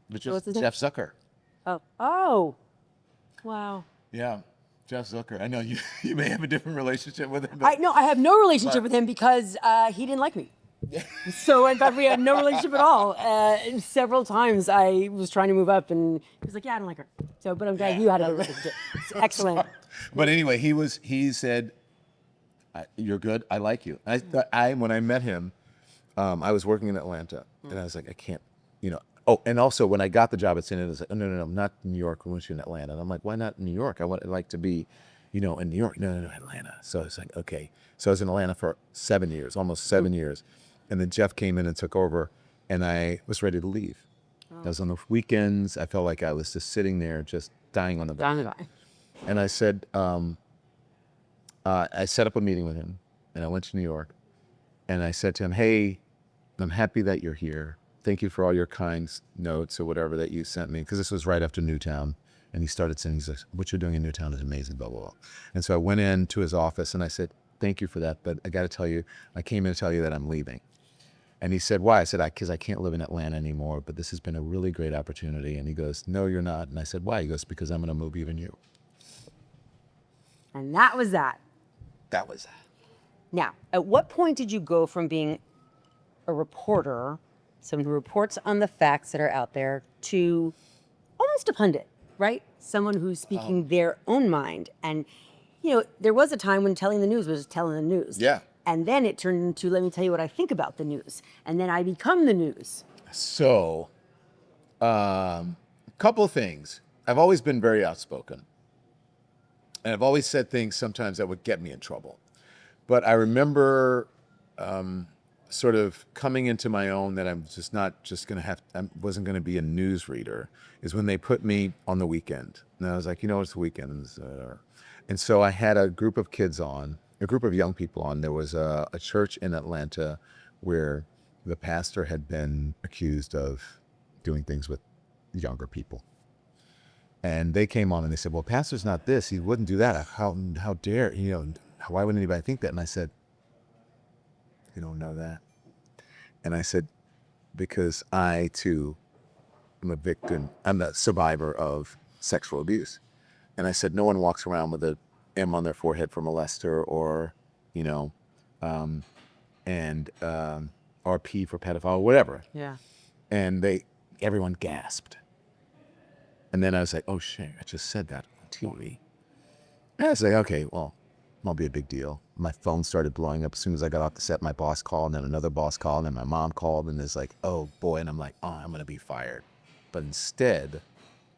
But What's his name? Jeff Zucker. Oh. Wow. Yeah, Jeff Zucker. I know you may have a different relationship with him. I have no relationship with him because he didn't like me. So in fact, we had no relationship at all. Several times I was trying to move up, and he was like, "Yeah, I don't like her." So, but I'm glad you had a relationship. It's excellent. But anyway, he said, "You're good. I like you." And when I met him, I was working in Atlanta, and I was like, I can't, Oh, and also when I got the job at CNN, I was like, oh, no, not New York. I want you in Atlanta. And I'm like, why not New York? I'd like to be, in New York. No, Atlanta. So it's like, okay. So I was in Atlanta for 7 years, almost 7 years. And then Jeff came in and took over, and I was ready to leave. Oh. I was on the weekends. I felt like I was just sitting there, just dying on the vine. And I said, I set up a meeting with him, and I went to New York, and I said to him, hey, I'm happy that you're here. Thank you for all your kind notes or whatever that you sent me, because this was right after Newtown. And he started saying, he's like, what you're doing in Newtown is amazing, blah, blah, blah. And so I went into his office and I said, thank you for that, but I got to tell you, I came in to tell you that I'm leaving. And he said, why? I said, because I can't live in Atlanta anymore, but this has been a really great opportunity. And he goes, no, you're not. And I said, why? He goes, because I'm going to move even you. And that was that. That was that. Now, at what point did you go from being a reporter, someone who reports on the facts that are out there, to almost a pundit, right? Someone who's speaking their own mind. And, there was a time when telling the news was telling the news. Yeah. And then it turned into, let me tell you what I think about the news. And then I become the news. So, a couple of things. I've always been very outspoken. And I've always said things sometimes that would get me in trouble. But I remember sort of coming into my own that I'm just not just going to I wasn't going to be a news reader, is when they put me on the weekend. And I was like, it's the weekend. And so I had a group of kids on, a group of young people on. There was a church in Atlanta where the pastor had been accused of doing things with younger people. And they came on and they said, well, pastor's not this. He wouldn't do that. How dare, why would anybody think that? And I said, you don't know that. And I said, because I, too, am a victim. I'm a survivor of sexual abuse. And I said, no one walks around with a M on their forehead for molester or, or P for pedophile, whatever. Yeah. And everyone gasped. And then I was like, oh shit, I just said that on TV. And I was like, okay, well, won't be a big deal. My phone started blowing up as soon as I got off the set. My boss called, and then another boss called, and then my mom called, and it's like, oh boy. And I'm like, oh, I'm gonna be fired. But instead,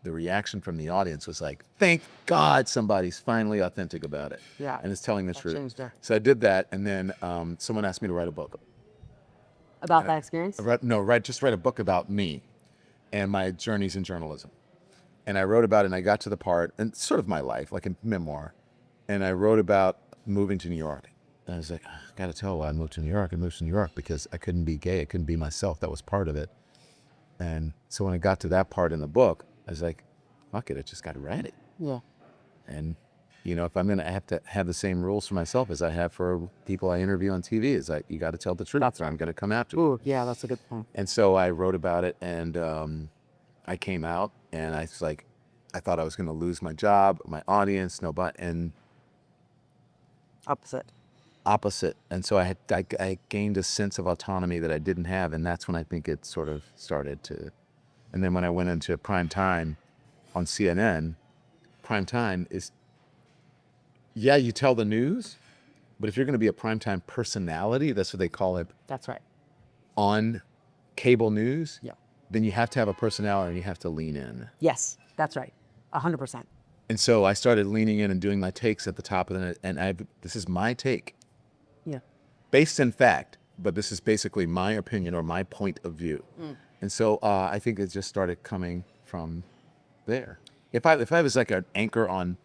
the reaction from the audience was like, thank God somebody's finally authentic about it. Yeah. And is telling the That truth. changed her. So I did that, and then someone asked me to write a book. About that experience? Just write a book about me and my journeys in journalism. And I wrote about it, and I got to the part, and sort of my life, like a memoir. And I wrote about moving to New York. And I was like, I got to tell why I moved to New York. I moved to New York because I couldn't be gay. I couldn't be myself. That was part of it. And so when I got to that part in the book, I was like, fuck it, I just got to write it. Yeah. And, if I'm going to have the same rules for myself as I have for people I interview on TV, is like, you got to tell the truth. That's right. I'm going to come after you. Ooh, yeah, that's a good point. And so I wrote about it, and I came out, and I was like, I thought I was going to lose my job, my audience, and opposite. And so I gained a sense of autonomy that I didn't have, and that's when I think it sort of started to. And then when I went into prime time on CNN, prime time is, you tell the news, but if you're going to be a primetime personality, that's what they call it. That's right. On cable news, Yeah. then you have to have a personality and you have to lean in. Yes, that's right. 100%. And so I started leaning in and doing my takes at the top of it, and this is my take, Yeah. based in fact, but this is basically my opinion or my point of view. And so I think it just started coming from there. If I was like an anchor on,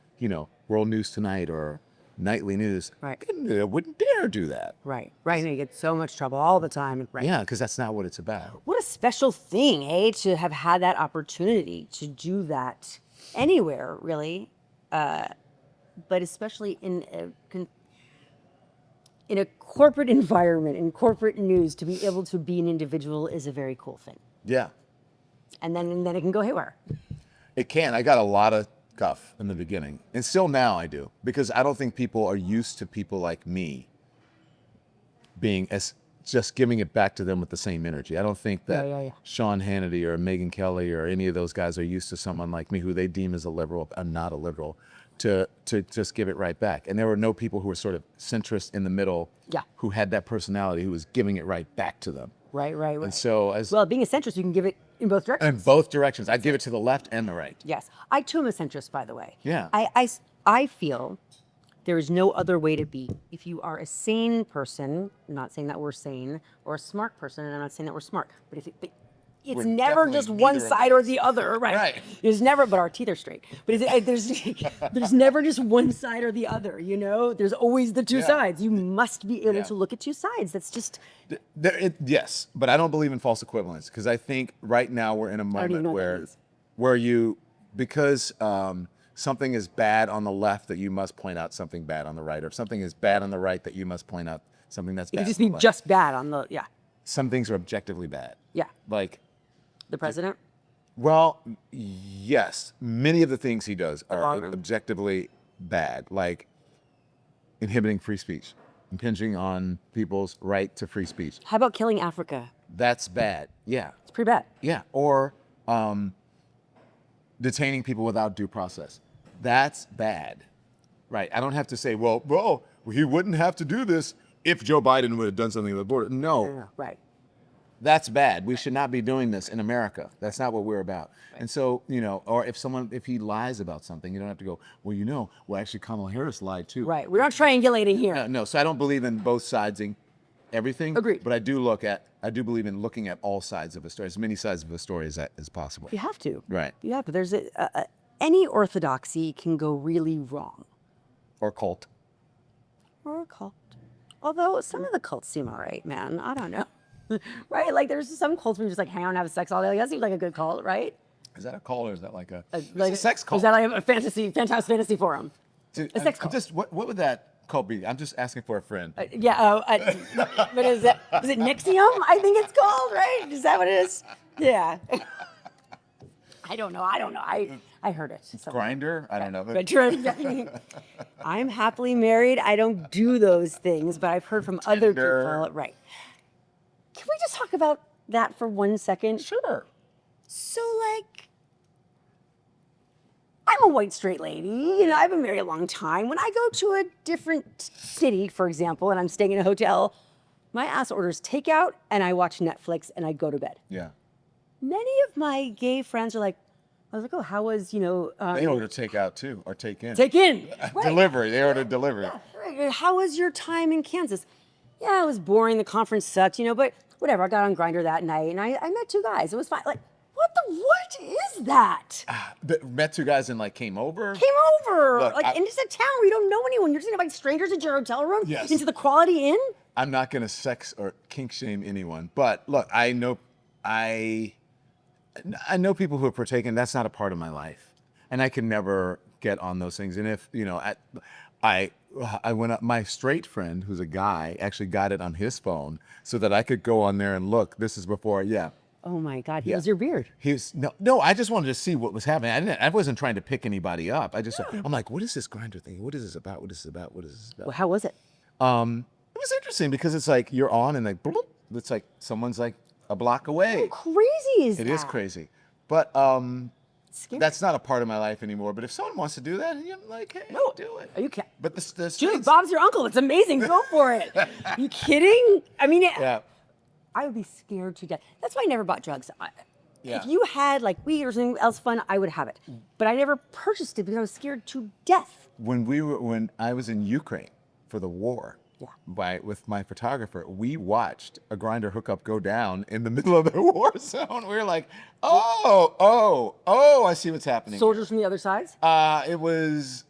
World News Tonight or Nightly News, Right. I wouldn't dare do that. Right. And you get so much trouble all the time. Right. Yeah, because that's not what it's about. What a special thing, to have had that opportunity to do that anywhere, really. But especially in a corporate environment, in corporate news, to be able to be an individual is a very cool thing. Yeah, And then it can go haywire. it can. I got a lot of guff in the beginning, and still now I do, because I don't think people are used to people like me being just giving it back to them with the same energy. I don't think that Yeah. Sean Hannity or Megyn Kelly or any of those guys are used to someone like me who they deem as a liberal, I'm not a liberal, to just give it right back. And there were no people who were sort of centrist in the middle, Yeah. who had that personality, who was giving it right back to them. Right. And so Well, being a centrist, you can give it in both directions. in both directions, I'd give it to the left and the right. Yes. I too am a centrist, by the way. Yeah. I feel there is no other way to be. If you are a sane person, I'm not saying that we're sane, or a smart person, and I'm not saying that we're smart, but it's We're never definitely just one neither of side or the other, right? Right. There's never, but our teeth are straight. But there's never just one side or the other, There's always the two Yeah. sides. You must be able Yeah. to look at two sides. That's just, Yes, but I don't believe in false equivalence, because I think right now we're in a don't even moment know what that where is. because something is bad on the left, that you must point out something bad on the right, or if something is bad on the right, that you must point out something that's it bad. could just on be the left. just bad on the, yeah. Some things are objectively bad. Yeah. Like, The president? well, yes, many of the things he does are Wrong. objectively bad, like inhibiting free speech, impinging on people's right to free speech. How about killing Africa? That's bad. Yeah. It's pretty bad. Yeah, or detaining people without due process. That's bad, Right. I don't have to say, well, he wouldn't have to do this if Joe Biden would have done something at the border. No, Right. that's bad. We should not be doing this in America. That's not what we're about. And so, or if he lies about something, you don't have to go, well, actually Kamala Harris lied too. Right. We're not triangulating here. No, so I don't believe in both sidesing everything. Agreed. But I do believe in looking at all sides of a story, as many sides of a story as possible. You have to. Right. You have to. There's any orthodoxy can go really wrong. Or cult. Or a cult. Although some of the cults seem all right, man. I don't know. Right? Like there's some cults where you just like hang out and have sex all day. Like, that seems like a good cult, right? Is that a cult or is that like a sex cult? Is that like a fantasy forum? Dude, A sex cult. Just what would that cult be? I'm just asking for a friend. But is it Nixium? I think it's called, right? Is that what it is? Yeah. I don't know. I heard it. Grinder? I don't know. But I'm happily married. I don't do those things, but I've heard from other people. Right. Can we just talk about that for 1 second? Sure. So, like, I'm a white straight lady. I've been married a long time. When I go to a different city, for example, and I'm staying in a hotel, my ass orders takeout and I watch Netflix and I go to bed. Yeah. Many of my gay friends are like, I was like, oh, how was, they order takeout too, or take in. Take in. Right. Delivery. They order delivery. Yeah, right. How was your time in Kansas? Yeah, it was boring. The conference sucked, but whatever. I got on Grindr that night and I met 2 guys. It was fine. Like, what is that? Met 2 guys and like came over. Look, Look, and it's a town where you don't know anyone. You're just gonna invite strangers into your hotel room, Yes. into the Quality Inn. I'm not gonna sex or kink shame anyone, but look, I know people who have partaken. That's not a part of my life, and I can never get on those things. And if I went up. My straight friend, who's a guy, actually got it on his phone so that I could go on there and look. This is before, yeah. Oh my God, he was your beard. He was no. I just wanted to see what was happening. I wasn't trying to pick anybody up. I'm like, what is this Grindr thing? What is this about? What is this about? What is this about? Well, how was it? It was interesting because it's like you're on and like bloop, it's like someone's like a block away. How crazy is that? It is crazy, but Scary. that's not a part of my life anymore. But if someone wants to do that, you're like, hey, do it. Are you kidding? But the Dude, streets- Bob's your uncle. It's amazing. Go for it. You kidding? I mean, yeah. I would be scared to death. That's why I never bought drugs. Yeah. If you had like weed or something else fun, I would have it. But I never purchased it because I was scared to death. When I was in Ukraine for the war, with my photographer, we watched a Grindr hookup go down in the middle of the war zone. We were like, oh, I see what's happening. Soldiers from the other sides? It was.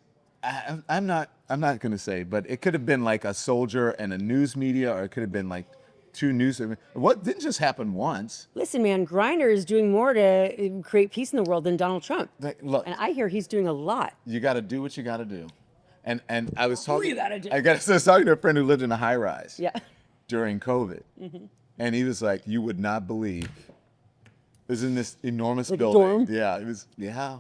I'm not going to say, but it could have been like a soldier and a news media, or it could have been like 2 news. What didn't just happen once? Listen, man, Grindr is doing more to create peace in the world than Donald Trump. Look, And I hear he's doing a lot. you got to do what you got to do. And I was talking. you gotta do? I was talking to a friend who lived in a high rise. Yeah. During COVID, and he was like, "You would not believe." It was in this enormous building. dorm? Yeah, it was. Yeah.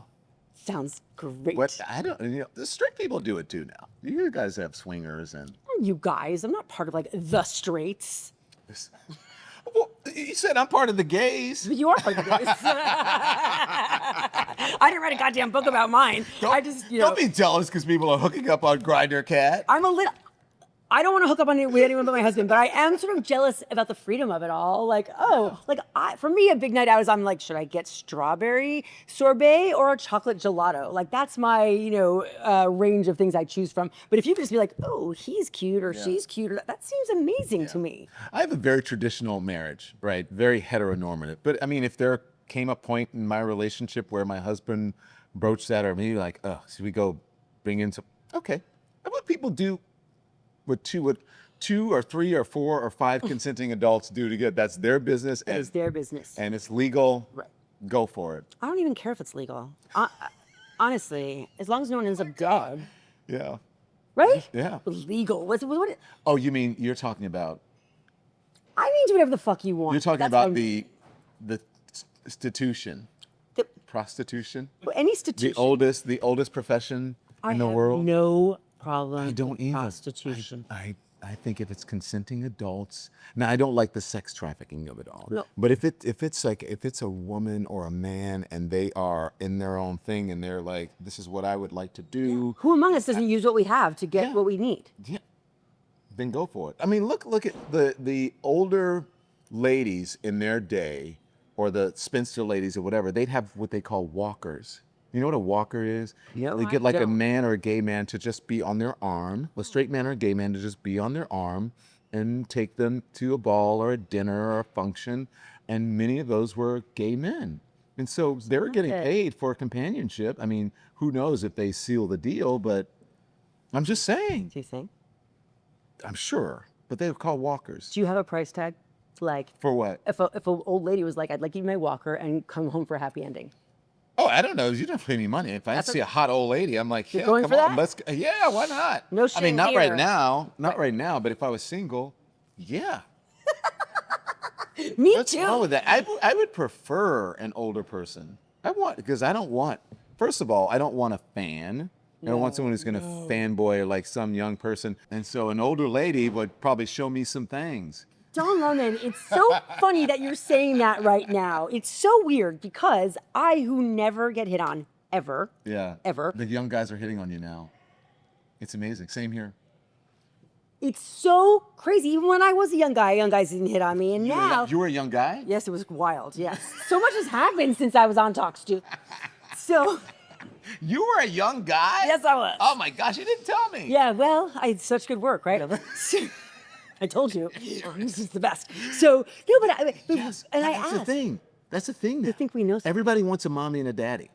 Sounds great. What I don't. The straight people do it too now. You guys have swingers and. You guys, I'm not part of like the straights. Well, you said I'm part of the gays. But you are part of the guys. I didn't write a goddamn book about mine. Don't be jealous because people are hooking up on Grindr, Cat. I don't want to hook up with anyone but my husband, but I am sort of jealous about the freedom of it all. Like, for me, a big night out is I'm like, should I get strawberry sorbet or a chocolate gelato? Like, that's my, range of things I choose from. But if you could just be like, oh, he's cute or she's cute, that seems amazing to me. I have a very traditional marriage, right? Very heteronormative. But I mean, if there came a point in my relationship where my husband broached that, or maybe like, should we go bring in some? Okay. What people do with 2 or 3 or 4 or 5 consenting adults do together, that's their business. It's their business. And it's legal. Right. Go for it. I don't even care if it's legal. Honestly, as long as no one ends up dead. Yeah. Right? Yeah. Legal. What? Oh, you mean you're talking about? I mean, do whatever the fuck you want. You're talking That's about what the institution, prostitution. any institution. The oldest profession in the world. No problem. I don't with either. Prostitution. I I think if it's consenting adults, now I don't like the sex trafficking of it all. No. But if it's a woman or a man and they are in their own thing and they're like, this is what I would like to do, Who among us doesn't use what we have to get Yeah. what we need? yeah, then go for it. I mean, look at the older ladies in their day, or the spinster ladies or whatever. They'd have what they call walkers. You know what a walker is? No, They I get like a don't. man or a gay man to just be on their arm, a straight man or a gay man to just be on their arm and take them to a ball or a dinner or a function. And many of those were gay men. And so they were getting it. paid for companionship. I mean, who knows if they seal the deal, but I'm just saying, Do you think? I'm sure. But they were called walkers. Do you have a price tag? Like, For what? if an old lady was like, I'd like to be my walker and come home for a happy ending. Oh, I don't know. You don't pay me money. If I see a hot old lady, I'm like, yeah, going come for on, that? yeah, why not? No I shame mean, not here. right now, right now. But if I was single, yeah. Me What's too. wrong with that? I would prefer an older person. Because I don't want. First of all, I don't want a fan. I don't want someone who's going to fanboy like some young person. And so an older lady would probably show me some things. Don Lemon, it's so funny that you're saying that right now. It's so weird because I, who never get hit on, ever, Yeah. ever, The young guys are hitting on you now. It's amazing. Same here. it's so crazy. Even when I was a young guys didn't hit on me. And now, You were a young guy? yes, it was wild. Yes. So much has happened since I was on Talk Stew. So, You were a young guy? yes, I was. Oh my gosh, you didn't tell me. Yeah, well, I had such good work, right? I told you, this is the best. So, no, Yes, and I that's the asked. thing. That's the thing. I Now. think we know something. Everybody wants a mommy and a daddy.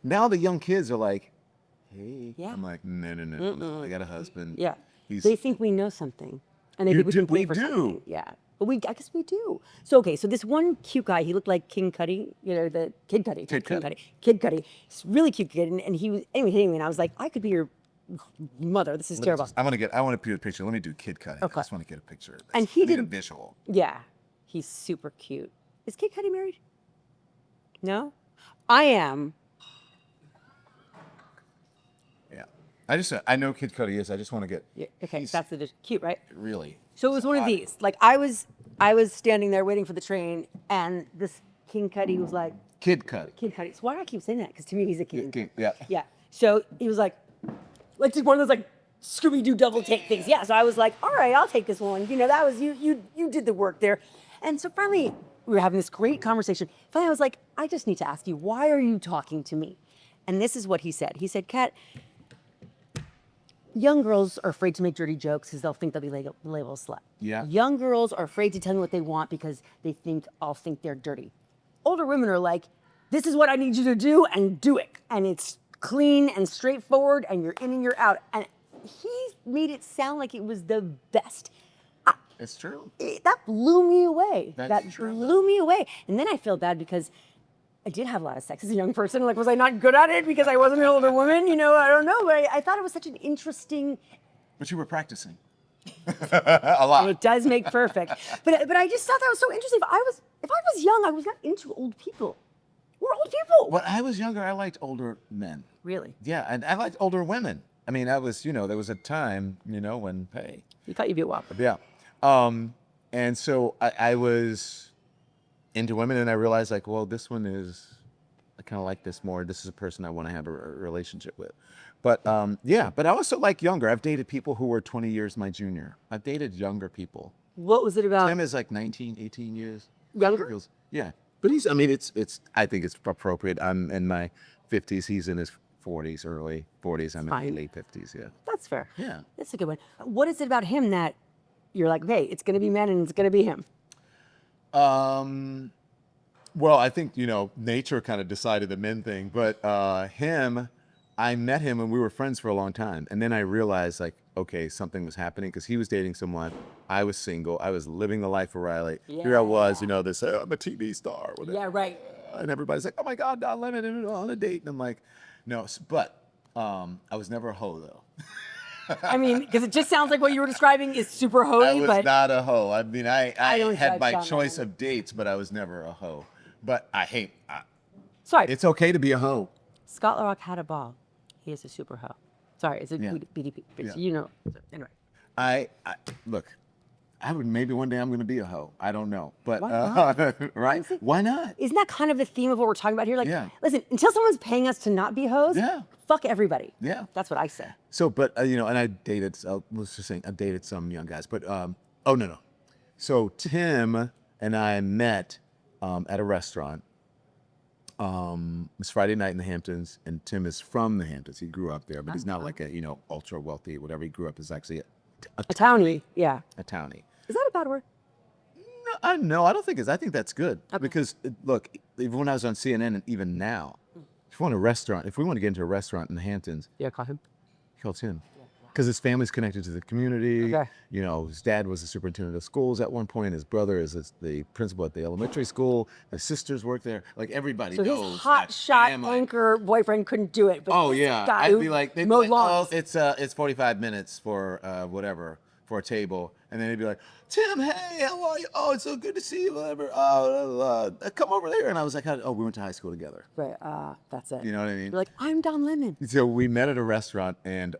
Now the young kids are like, hey. Yeah. I'm like, no. I got a husband. Yeah. He's, They think we know something. And they You think we do- can pay we for do. something. Yeah. But I guess we do. So, okay, so this one cute guy, he looked like King Cudi, the Kid Cudi. Kid King Cudi. Kid Cudi. He's a really cute kid. And he was, anyway, hitting me. And I was like, I could be your mother. This is terrible. I want to put a picture. Let me do Kid Cudi. Okay. I just want to get a picture of this. And he I need a didn't- visual. Yeah. He's super cute. Is Kid Cudi married? No? I am. Yeah. I know Kid Cudi is. I just want to get. Yeah, okay, he's that's the cute, right? really. So it was one of these. Like I was standing there waiting for the train, and this King Cudi was like, Kid Cudi. Kid Cudi. So why do I keep saying that? Because to me, he's a kid. Yeah. Yeah. So he was like just one of those like Scooby-Doo double take things. Yeah. So I was like, all right, I'll take this one. That was you did the work there. And so finally, we were having this great conversation. Finally, I was like, I just need to ask you, why are you talking to me? And this is what he said. He said, Kat, young girls are afraid to make dirty jokes because they'll think they'll be labeled slut. Yeah. Young girls are afraid to tell me what they want because they think I'll think they're dirty. Older women are like, this is what I need you to do and do it. And it's clean and straightforward and you're in and you're out. And he made it sound like it was the best. It's true. That blew me away. That's That true. blew me away. And then I felt bad because I did have a lot of sex as a young person. Like, was I not good at it because I wasn't an older woman? I don't know. But I thought it was such an interesting. But you were practicing. A lot. It does make perfect. But I just thought that was so interesting. If I was young, I was not into old people. We're old people. When I was younger, I liked older men. Really? Yeah, and I liked older women. I mean, there was a time, when pay. You thought you'd be a whopper. Yeah. And so I was into women, and I realized, like, well, this one is, I kind of like this more. This is a person I want to have a relationship with. But but I also like younger. I've dated people who were 20 years my junior. I've dated younger people. What was it about? Tim is like 19, 18 years. Younger? Yeah. But I think it's appropriate. I'm in my 50s. He's in his 40s, early 40s. I'm in Fine. my late 50s, yeah. That's fair. Yeah. That's a good one. What is it about him that you're like, hey, it's going to be men and it's going to be him? Well, I think, nature kind of decided the men thing, but I met him and we were friends for a long time. And then I realized, like, okay, something was happening because he was dating someone. I was single. I was living the life of Riley. Here I was, they say, I'm a TV star. Whatever. Yeah, right. And everybody's like, oh my God, Don Lemon on a date. And I'm like, no, but I was never a hoe, though. I mean, because it just sounds like what you were describing is super I holy, was but not a hoe. I mean, I don't had judge my Don choice Lemon. of dates, but I was never a hoe. But sorry, it's okay to be a hoe. Scott LaRock had a ball. He is a super hoe. Sorry, it's a Yeah. BDP. Yeah. Anyway. I look. I would maybe one day I'm going to be a hoe. I don't know, but Why not? right? Why not? Isn't that kind of the theme of what we're talking about here? Like, Yeah. listen, until someone's paying us to not be hoes, Yeah. fuck everybody. Yeah. That's what I say. So, but and I dated. Let's just say I dated some young guys, but oh no. So Tim and I met at a restaurant. It was Friday night in the Hamptons, and Tim is from the Hamptons. He grew up there, but he's not like a ultra wealthy whatever. He grew up as actually A townie, yeah. a townie. Is that a bad word? No, I don't think it's. I think that's good because look, even when I was on CNN and even now, if we want to get into a restaurant in the Hamptons, Yeah, call him. call Tim. Because his family's connected to the community. Okay. His dad was the superintendent of schools at one point. His brother is the principal at the elementary school. His sisters work there. Like everybody So knows. his hot that shot family. anchor boyfriend couldn't do it. But Oh this yeah, guy I'd who be like, they'd be mowed like, lawns. it's 45 minutes for whatever for a table, and then he'd be like, Tim, hey, how are you? Oh, it's so good to see you. Whatever. Oh, come over there. And I was like, oh, we went to high school together. Right, that's it. You know what I mean? You're like, I'm Don Lemon. So we met at a restaurant and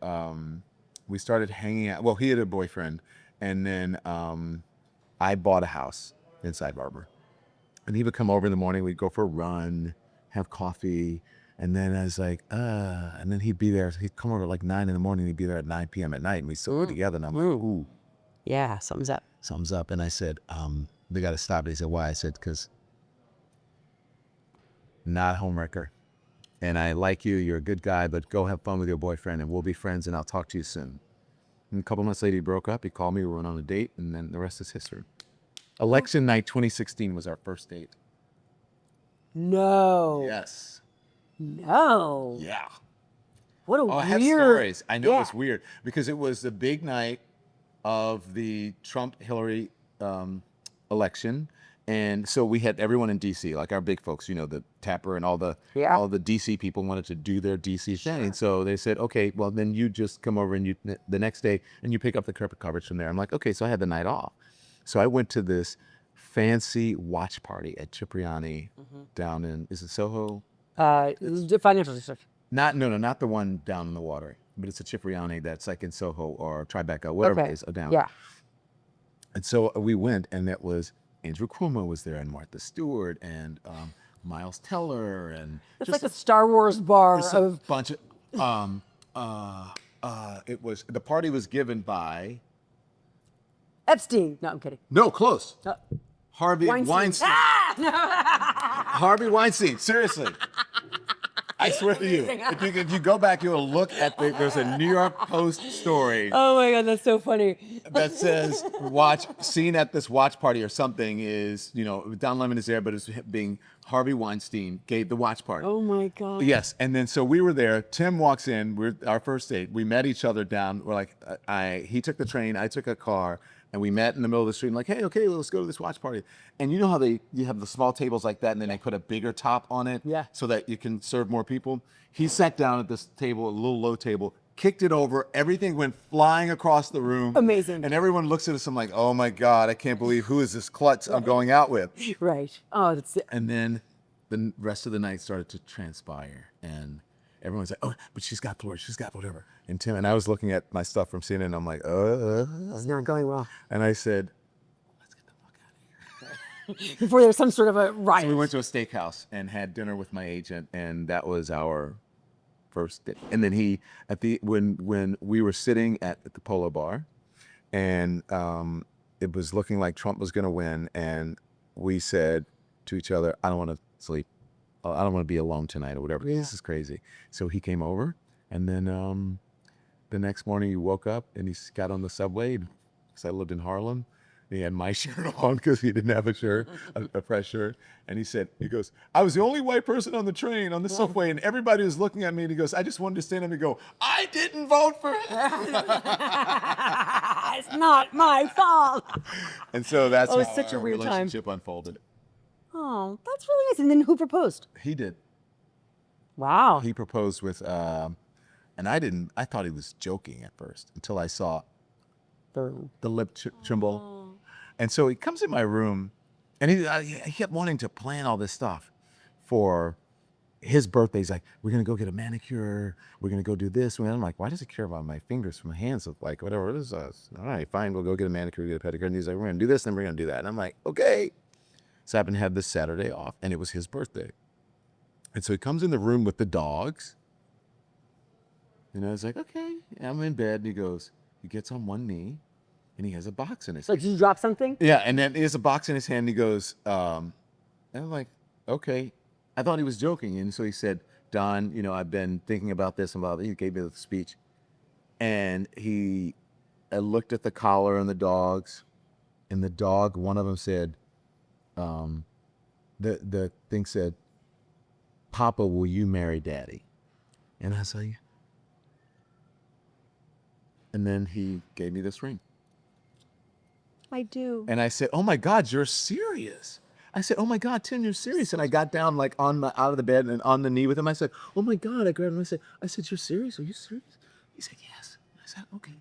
we started hanging out. Well, he had a boyfriend, and then I bought a house in Side Harbor. And he would come over in the morning. We'd go for a run, have coffee, and then I was like, and then he'd be there. He'd come over at like 9 in the morning. He'd be there at 9 p.m. at night, and we still were together. And I'm like, ooh, Yeah, something's up. something's up. And I said, they got to stop it. He said, why? I said, because not a homewrecker. And I like you, you're a good guy, but go have fun with your boyfriend and we'll be friends and I'll talk to you soon. And a couple months later, he broke up. He called me, we went on a date, and then the rest is history. Election night 2016 was our first date. No. Yes. No. Yeah. What a Oh, I have weird. stories. I know Yeah. it's weird because it was the big night of the Trump-Hillary election. And so we had everyone in DC, like our big folks, the Tapper and all the DC people wanted to do their DC thing. And so they said, okay, well then you just come over and the next day and you pick up the carpet coverage from there. I'm like, okay, so I had the night off. So I went to this fancy watch party at Cipriani down in, is it Soho? The financial district. Not the one down in the water, but it's a Cipriani that's like in Soho or Tribeca, whatever it is, down. Yeah. And so we went, and that was Andrew Cuomo was there, and Martha Stewart, and Miles Teller, and It's like a Star Wars bar just a of. bunch of. It was the party was given by. Epstein. No, I'm kidding. No, close. Harvey Weinstein. Ah! Harvey Weinstein. Seriously. I swear to you, if you go back, you'll look at there's a New York Post story Oh my God, that's so funny. that says seen at this watch party or something is, Don Lemon is there, but it's being Harvey Weinstein gave the watch party. Oh my God. Yes, and then so we were there. Tim walks in. We're our first date. We met each other down. We're like, he took the train, I took a car, and we met in the middle of the street. I'm like, hey, okay, let's go to this watch party. And you know how you have the small tables like that, and then they put a bigger top on it, so that you can serve more people. He sat down at this table, a little low table, kicked it over. Everything went flying across the room. Amazing. And everyone looks at us. I'm like, oh my God, I can't believe who is this klutz I'm going out with. Right. Oh, that's it. And then the rest of the night started to transpire, and everyone's like, oh, but she's got Florida, she's got whatever. And Tim and I was looking at my stuff from CNN, and I'm like, It's not going well. and I said, let's get the fuck out of here. Before there's some sort of a riot. So we went to a steakhouse and had dinner with my agent, and that was our first date. And then when we were sitting at the Polo Bar, and it was looking like Trump was going to win, and we said to each other, I don't want to sleep. I don't want to be alone tonight or whatever. This is crazy. So he came over, and then the next morning he woke up and he got on the subway because I lived in Harlem. He had my shirt on because he didn't have a shirt, a fresh shirt. And he goes, I was the only white person on the train, on the subway, and everybody was looking at me, and he goes, I just wanted to stand up and go, I didn't vote for him. It's not my fault. And so that's how such a our weird time. relationship unfolded. Oh, that's really nice. And then who proposed? He did. Wow. He proposed with, and I thought he was joking at first until I saw the lip tremble. And so he comes in my room, and he kept wanting to plan all this stuff for his birthday's like, we're going to go get a manicure. We're going to go do this. And I'm like, why does he care about my fingers from my hands? Of like, whatever it is. All right, fine. We'll go get a manicure, get a pedicure. And he's like, we're going to do this, and we're going to do that. And I'm like, okay. So I happened to have this Saturday off, and it was his birthday. And so he comes in the room with the dogs. And I was like, okay. And I'm in bed, and he gets on one knee, and he has a box in his hand. Did you drop something? Yeah, and then he has a box in his hand, and he goes, and I'm like, okay. I thought he was joking. And so he said, Don, I've been thinking about this and about that. He gave me the speech. And I looked at the collar and the dogs, and the dog, one of them said, the thing said, Papa, will you marry Daddy? And I was like, and then he gave me this ring. I do. And I said, oh my God, you're serious. I said, oh my God, Tim, you're serious. And I got down like out of the bed and on the knee with him. I said, oh my God. I grabbed him. I said, you're serious? Are you serious? He said, yes. I said, okay,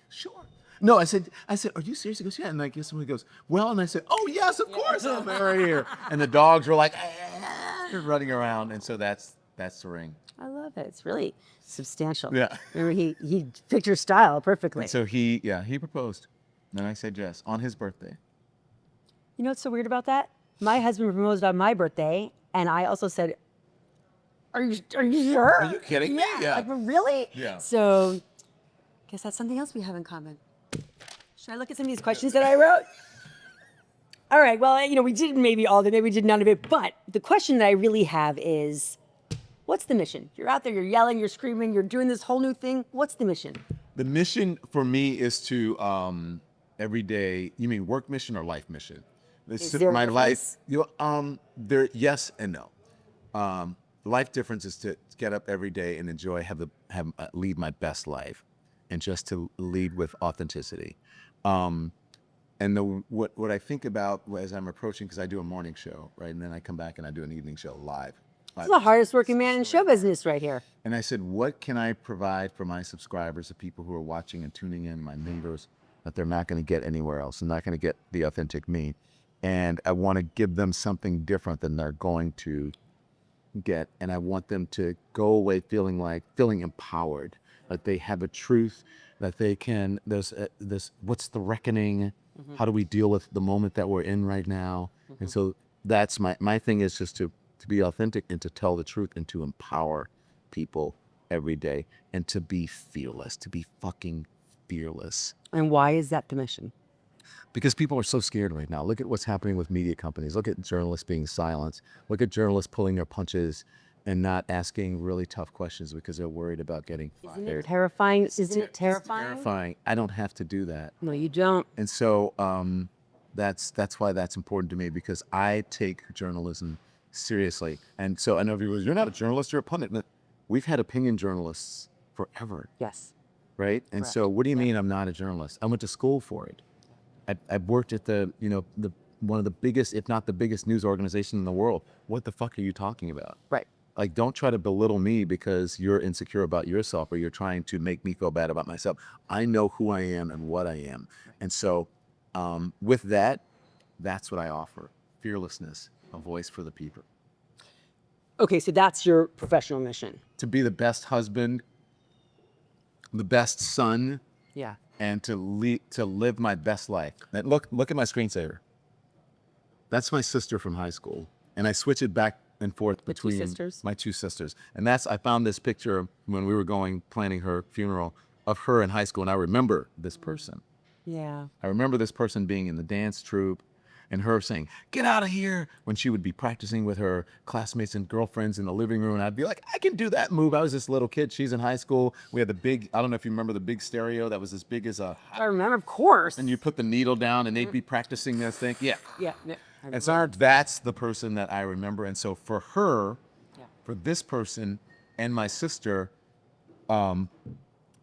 sure. No, I said, are you serious? He goes, yeah. And I guess somebody goes, well, and I said, oh yes, of course I'll marry her. And the dogs were like, running around. And so that's the ring. I love it. It's really substantial. Yeah. Remember, he picked your style perfectly. And so he proposed. And I said yes on his birthday. You know what's so weird about that? My husband proposed on my birthday, and I also said, are you sure? Are you kidding me? Yeah. Like, really? Yeah. So, guess that's something else we have in common. Should I look at some of these questions that I wrote? All right. Well, we did maybe all of it, maybe we did none of it. But the question that I really have is, what's the mission? You're out there, you're yelling, you're screaming, you're doing this whole new thing. What's the mission? The mission for me is to every day. You mean work mission or life mission? Is there my a life. There. Yes and no. The life difference is to get up every day and enjoy, lead my best life, and just to lead with authenticity. And what I think about as I'm approaching, because I do a morning show, right, and then I come back and I do an evening show live. This is the hardest working man in show business right here. And I said, what can I provide for my subscribers, the people who are watching and tuning in, my members, that they're not going to get anywhere else, and not going to get the authentic me. And I want to give them something different than they're going to get. And I want them to go away feeling empowered, that they have a truth, that they can, what's the reckoning? Mm-hmm. How do we deal with the moment that we're in right now? Mm-hmm. And so that's my thing is just to be authentic and to tell the truth and to empower people every day and to be fearless, to be fucking fearless. And why is that the mission? Because people are so scared right now. Look at what's happening with media companies. Look at journalists being silenced. Look at journalists pulling their punches and not asking really tough questions because they're worried about getting fired. Isn't it terrifying? Isn't it terrifying? It's terrifying. I don't have to do that. No, you don't. And so that's why that's important to me, because I take journalism seriously. And so I know everyone goes, you're not a journalist, you're a pundit. But we've had opinion journalists forever. Yes. Right? And Correct. So what do you mean I'm not a journalist? I went to school for it. I worked at the one of the biggest, if not the biggest news organization in the world. What the fuck are you talking about? Right. Like, don't try to belittle me because you're insecure about yourself or you're trying to make me feel bad about myself. I know who I am and what I am. And so with that, that's what I offer. Fearlessness, a voice for the people. Okay, so that's your professional mission. To be the best husband, the best son, Yeah. and to live my best life. And look at my screensaver. That's my sister from high school. And I switch it back and forth between my two sisters. And I found this picture when we were planning her funeral of her in high school. And I remember this person. Yeah. I remember this person being in the dance troupe and her saying, get out of here, when she would be practicing with her classmates and girlfriends in the living room. And I'd be like, I can do that move. I was this little kid. She's in high school. We had I don't know if you remember the big stereo that was as big as a... I remember, of course. And you put the needle down and they'd be practicing this thing. Yeah. Yeah. And so that's the person that I remember. And so for her, for this person and my sister, my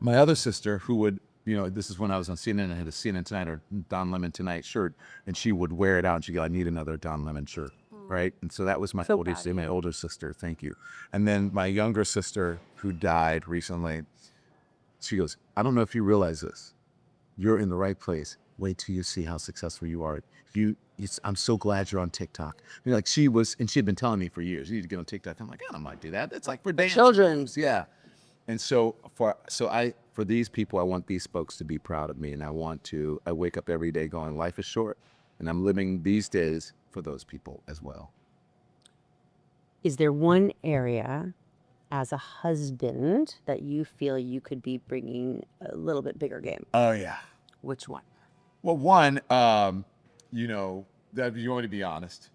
other sister who would, this is when I was on CNN, I had a CNN Tonight or Don Lemon Tonight shirt, and she would wear it out and she'd go, I need another Don Lemon shirt, right? And so that was my older sister, thank you. And then my younger sister who died recently, she goes, I don't know if you realize this. You're in the right place. wait till you see how successful you are. I'm so glad you're on TikTok. Like she had been telling me for years, you need to get on TikTok. I'm like, I don't want to do that. It's like for dance. Children. Yeah. And so for these people, I want these folks to be proud of me. And I wake up every day going, life is short. And I'm living these days for those people as well. Is there one area as a husband that you feel you could be bringing a little bit bigger game? Oh, yeah. Which one? Well, one, that you want me to be honest.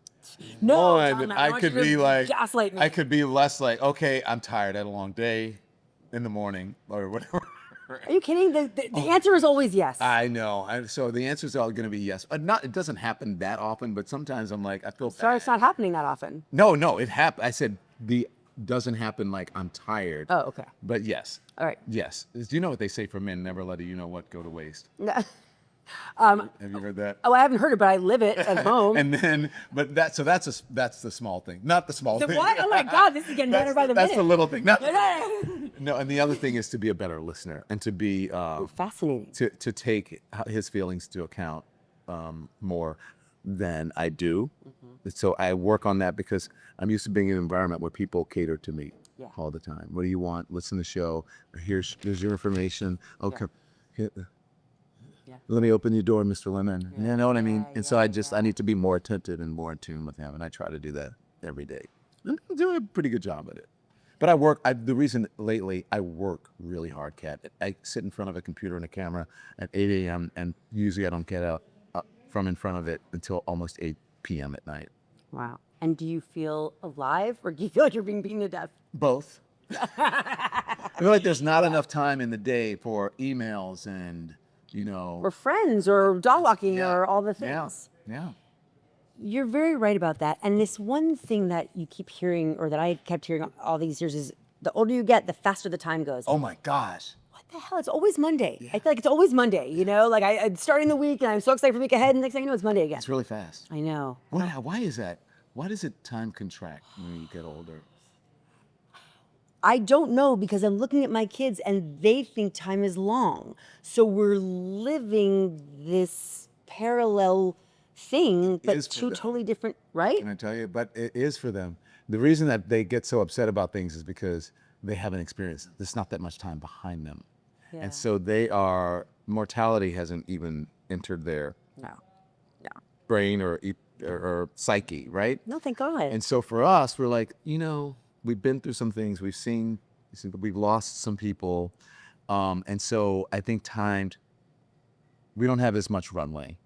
No, One, John, I want could you to be like, gaslight me. I could be less like, okay, I'm tired. I had a long day in the morning or whatever. Are you kidding? The answer is always yes. I know. So the answers are going to be yes. It doesn't happen that often, but sometimes I'm like, I feel Sorry, bad. it's not happening that often. No, it happened. I said doesn't happen like I'm tired. Oh, okay. But yes. All right. Yes. Do you know what they say for men? Never let what go to waste. Have you heard that? Oh, I haven't heard it, but I live it at home. And then, but that's the small thing, not the small The thing. what? Oh my God, this is getting better by the That's minute. the little thing. No, No. no, and the other thing is to be a better listener and to be Fascinating. to take his feelings into account more than I do. Mm-hmm. So I work on that because I'm used to being in an environment where people cater to me all the time. What do you want? Listen to the show. Here's your information. Okay. Let me open your door, Mr. Lemon. You know what I mean? And so I need to be more attentive and more in tune with him. And I try to do that every day. And I'm doing a pretty good job at it. But the reason lately I work really hard, Kat. I sit in front of a computer and a camera at 8 a.m. and usually I don't get out from in front of it until almost 8 p.m. at night. Wow. And do you feel alive or do you feel like you're being beaten to death? Both. I feel like there's not enough time in the day for emails and, Or friends or dog walking or all the things. Yeah. You're very right about that. And this one thing that you keep hearing, or that I kept hearing all these years, is the older you get, the faster the time goes. Oh my gosh. What the hell? It's always Monday. Yeah. I feel like it's always Monday, Like I'm starting the week and I'm so excited for the week ahead, and next thing you know, it's Monday again. It's really fast. I know. Why is that? Why does time contract when you get older? I don't know, because I'm looking at my kids and they think time is long. So we're living this parallel thing, but two totally different, right? Can I tell you? But it is for them. The reason that they get so upset about things is because they haven't experienced. There's not that much time behind them. Yeah. And so mortality hasn't even entered their brain or psyche, right? No, thank God. And so for us, we're like, we've been through some things. We've lost some people. And so I think we don't have as much runway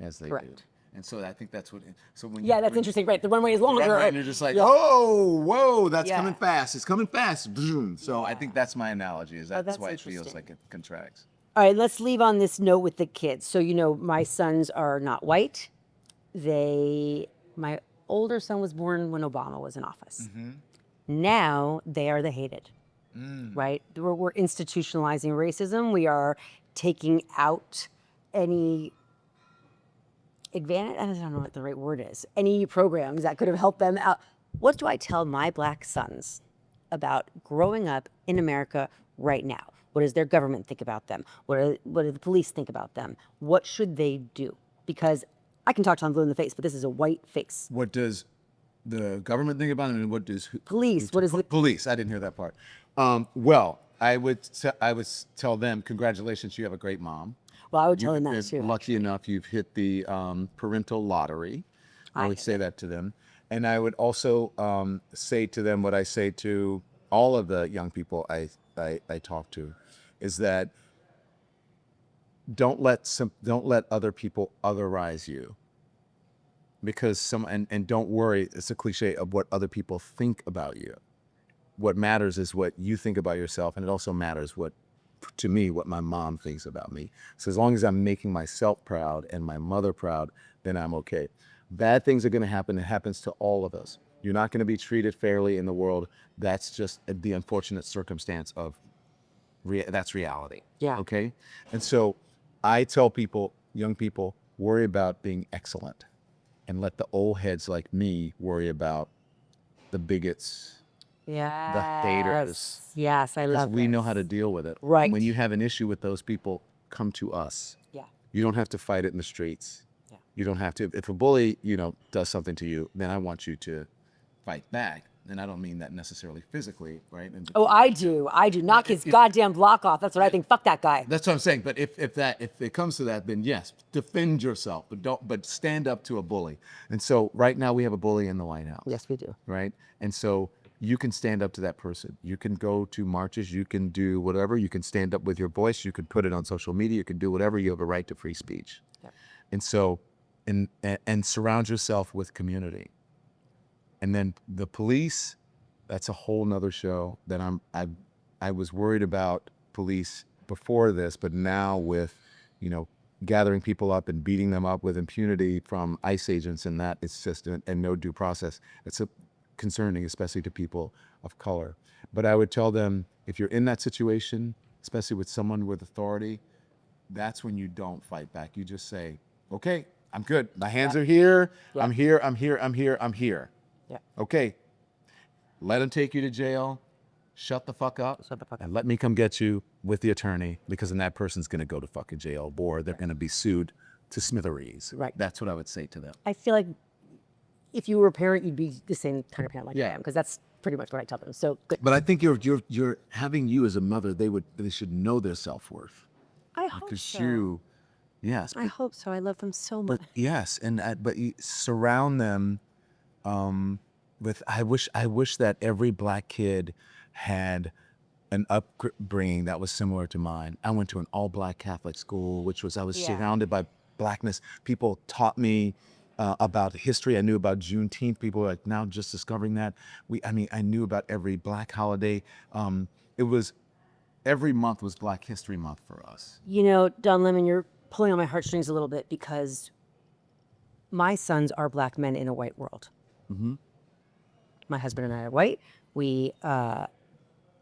as they do. And so I think that's that's interesting, right? The runway is longer. And you're just like, whoa, that's coming fast. It's coming fast. Boom. So I think that's my analogy, is that's why it feels like it contracts. All right, let's leave on this note with the kids. So, my sons are not white. My older son was born when Obama was in office. Mm-hmm. Now they are the hated, right? We're institutionalizing racism. We are taking out any advantage, I don't know what the right word is, any programs that could have helped them out. What do I tell my black sons about growing up in America right now? What does their government think about them? What do the police think about them? What should they do? Because I can talk to them blue in the face, but this is a white face. What does the government think about them, and what does police? What is the police? I didn't hear that part. Well, I would tell them, congratulations, you have a great mom. Well, I would tell them that too. Lucky enough, you've hit the parental lottery. I would say that to them. And I would also say to them what I say to all of the young people I talk to, is that don't let other people otherize you. Because and don't worry, it's a cliche of what other people think about you. What matters is what you think about yourself, and it also matters what my mom thinks about me. So as long as I'm making myself proud and my mother proud, then I'm okay. Bad things are going to happen. It happens to all of us. You're not going to be treated fairly in the world. That's just the unfortunate circumstance of that's reality. Yeah. Okay. And so I tell people, young people, worry about being excellent, and let the old heads like me worry about the bigots, the haters. Yes, I love it. We know how to deal with it. Right. When you have an issue with those people, come to us. Yeah. You don't have to fight it in the streets. Yeah. You don't have to. If a bully, does something to you, then I want you to fight back. And I don't mean that necessarily physically, right? Oh, I do. Knock his goddamn block off. That's what I think. Fuck that guy. That's what I'm saying. But if it comes to that, then yes, defend yourself, but stand up to a bully. And so right now we have a bully in the White House. Yes, we do. Right? And so you can stand up to that person. You can go to marches. You can do whatever. You can stand up with your voice. You can put it on social media. You can do whatever. You have a right to free speech. Yeah. And so, and surround yourself with community. And then the police, that's a whole nother show that I was worried about police before this, but now with, gathering people up and beating them up with impunity from ICE agents and that, it's just, and no due process. It's concerning, especially to people of color. But I would tell them, if you're in that situation, especially with someone with authority, that's when you don't fight back. You just say, okay, I'm good. My hands are here. Yeah. I'm here. I'm here. I'm here. I'm here. Yeah. Okay. Let them take you to jail. Shut the fuck up. Shut the fuck up. And let me come get you with the attorney, because then that person's going to go to fucking jail, or they're going to be sued to smithereens. Right. That's what I would say to them. I feel like if you were a parent, you'd be the same kind of parent like I Yeah. am, because that's pretty much what I tell them. So good. But I think you're having you as a mother. They should know their self-worth. I hope Because so. yes. I hope so. I love them so much. But yes, but you surround them with. I wish that every black kid had an upbringing that was similar to mine. I went to an all-black Catholic school, I was Yeah. surrounded by blackness. People taught me about history. I knew about Juneteenth. People were like now just discovering that. I knew about every black holiday. It was every month was Black History Month for us. Don Lemon, you're pulling on my heartstrings a little bit, because my sons are black men in a white world. Mm-hmm. My husband and I are white. We,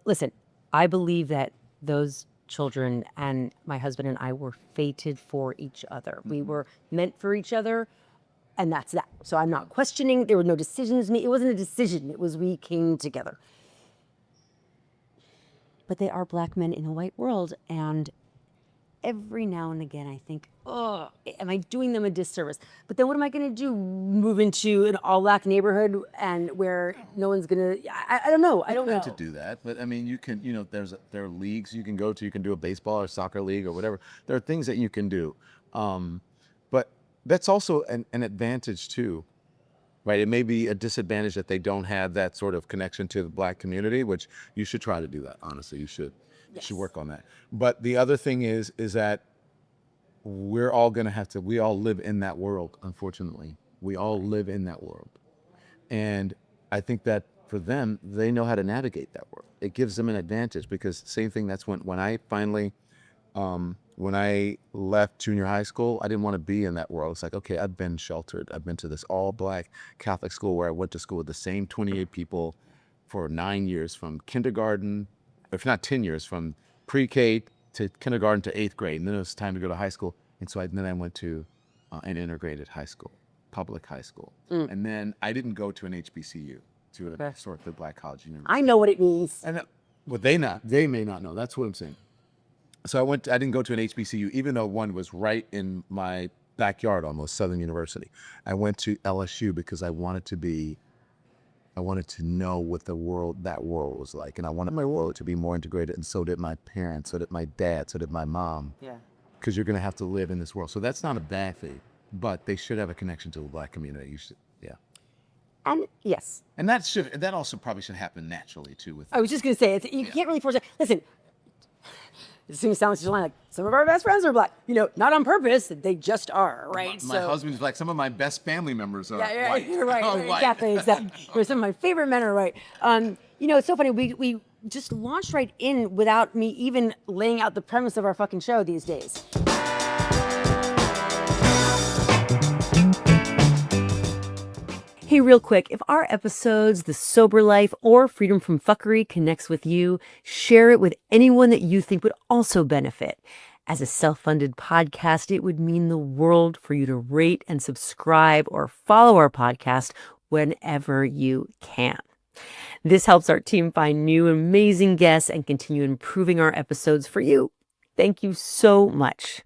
listen, I believe that those children and my husband and I were fated for each other. We were meant for each other, and that's that. So I'm not questioning. There were no decisions made. It wasn't a decision. It was we came together. But they are black men in a white world, and every now and again I think, oh, am I doing them a disservice? But then what am I going to do? Move into an all-black neighborhood and where no one's going to? I don't know. I don't know. To do that, but you can, there are leagues you can go to. You can do a baseball or soccer league or whatever. There are things that you can do, but that's also an advantage too, right? It may be a disadvantage that they don't have that sort of connection to the black community, which you should try to do that. Honestly, you should. You should work on that. But the other thing is that we're all going to have to. We all live in that world. Unfortunately, we all live in that world, and I think that for them, they know how to navigate that world. It gives them an advantage, because same thing. That's when I finally, when I left junior high school, I didn't want to be in that world. It's like, okay, I've been sheltered. I've been to this all-black Catholic school where I went to school with the same 28 people for 9 years, from kindergarten, if not 10 years, from pre-K to kindergarten to 8th grade. And then it was time to go to high school. And so then I went to an integrated high school, public high school. And then I didn't go to an HBCU, to a historically black college university. I know what it means. And they may not know. That's what I'm saying. So I didn't go to an HBCU, even though one was right in my backyard, almost, Southern University. I went to LSU because I wanted to know what that world was like. And I wanted my world to be more integrated. And so did my parents, so did my dad, so did my mom. Yeah. Because you're going to have to live in this world. So that's not a bad thing, but they should have a connection to the black community. You should, yeah. And yes, And that also probably should happen naturally too. I was just going to say, you can't really force it. Listen, it seems to sound like some of our best friends are black. Not on purpose. They just are, right? My husband's like, some of my best family members are white. You're right. Are white. Exactly. Where some of my favorite men are white. It's so funny. We just launched right in without me even laying out the premise of our fucking show these days. Hey, real quick, if our episodes, The Sober Life or Freedom from Fuckery connects with you, share it with anyone that you think would also benefit. As a self-funded podcast, it would mean the world for you to rate and subscribe or follow our podcast whenever you can. This helps our team find new amazing guests and continue improving our episodes for you. Thank you so much.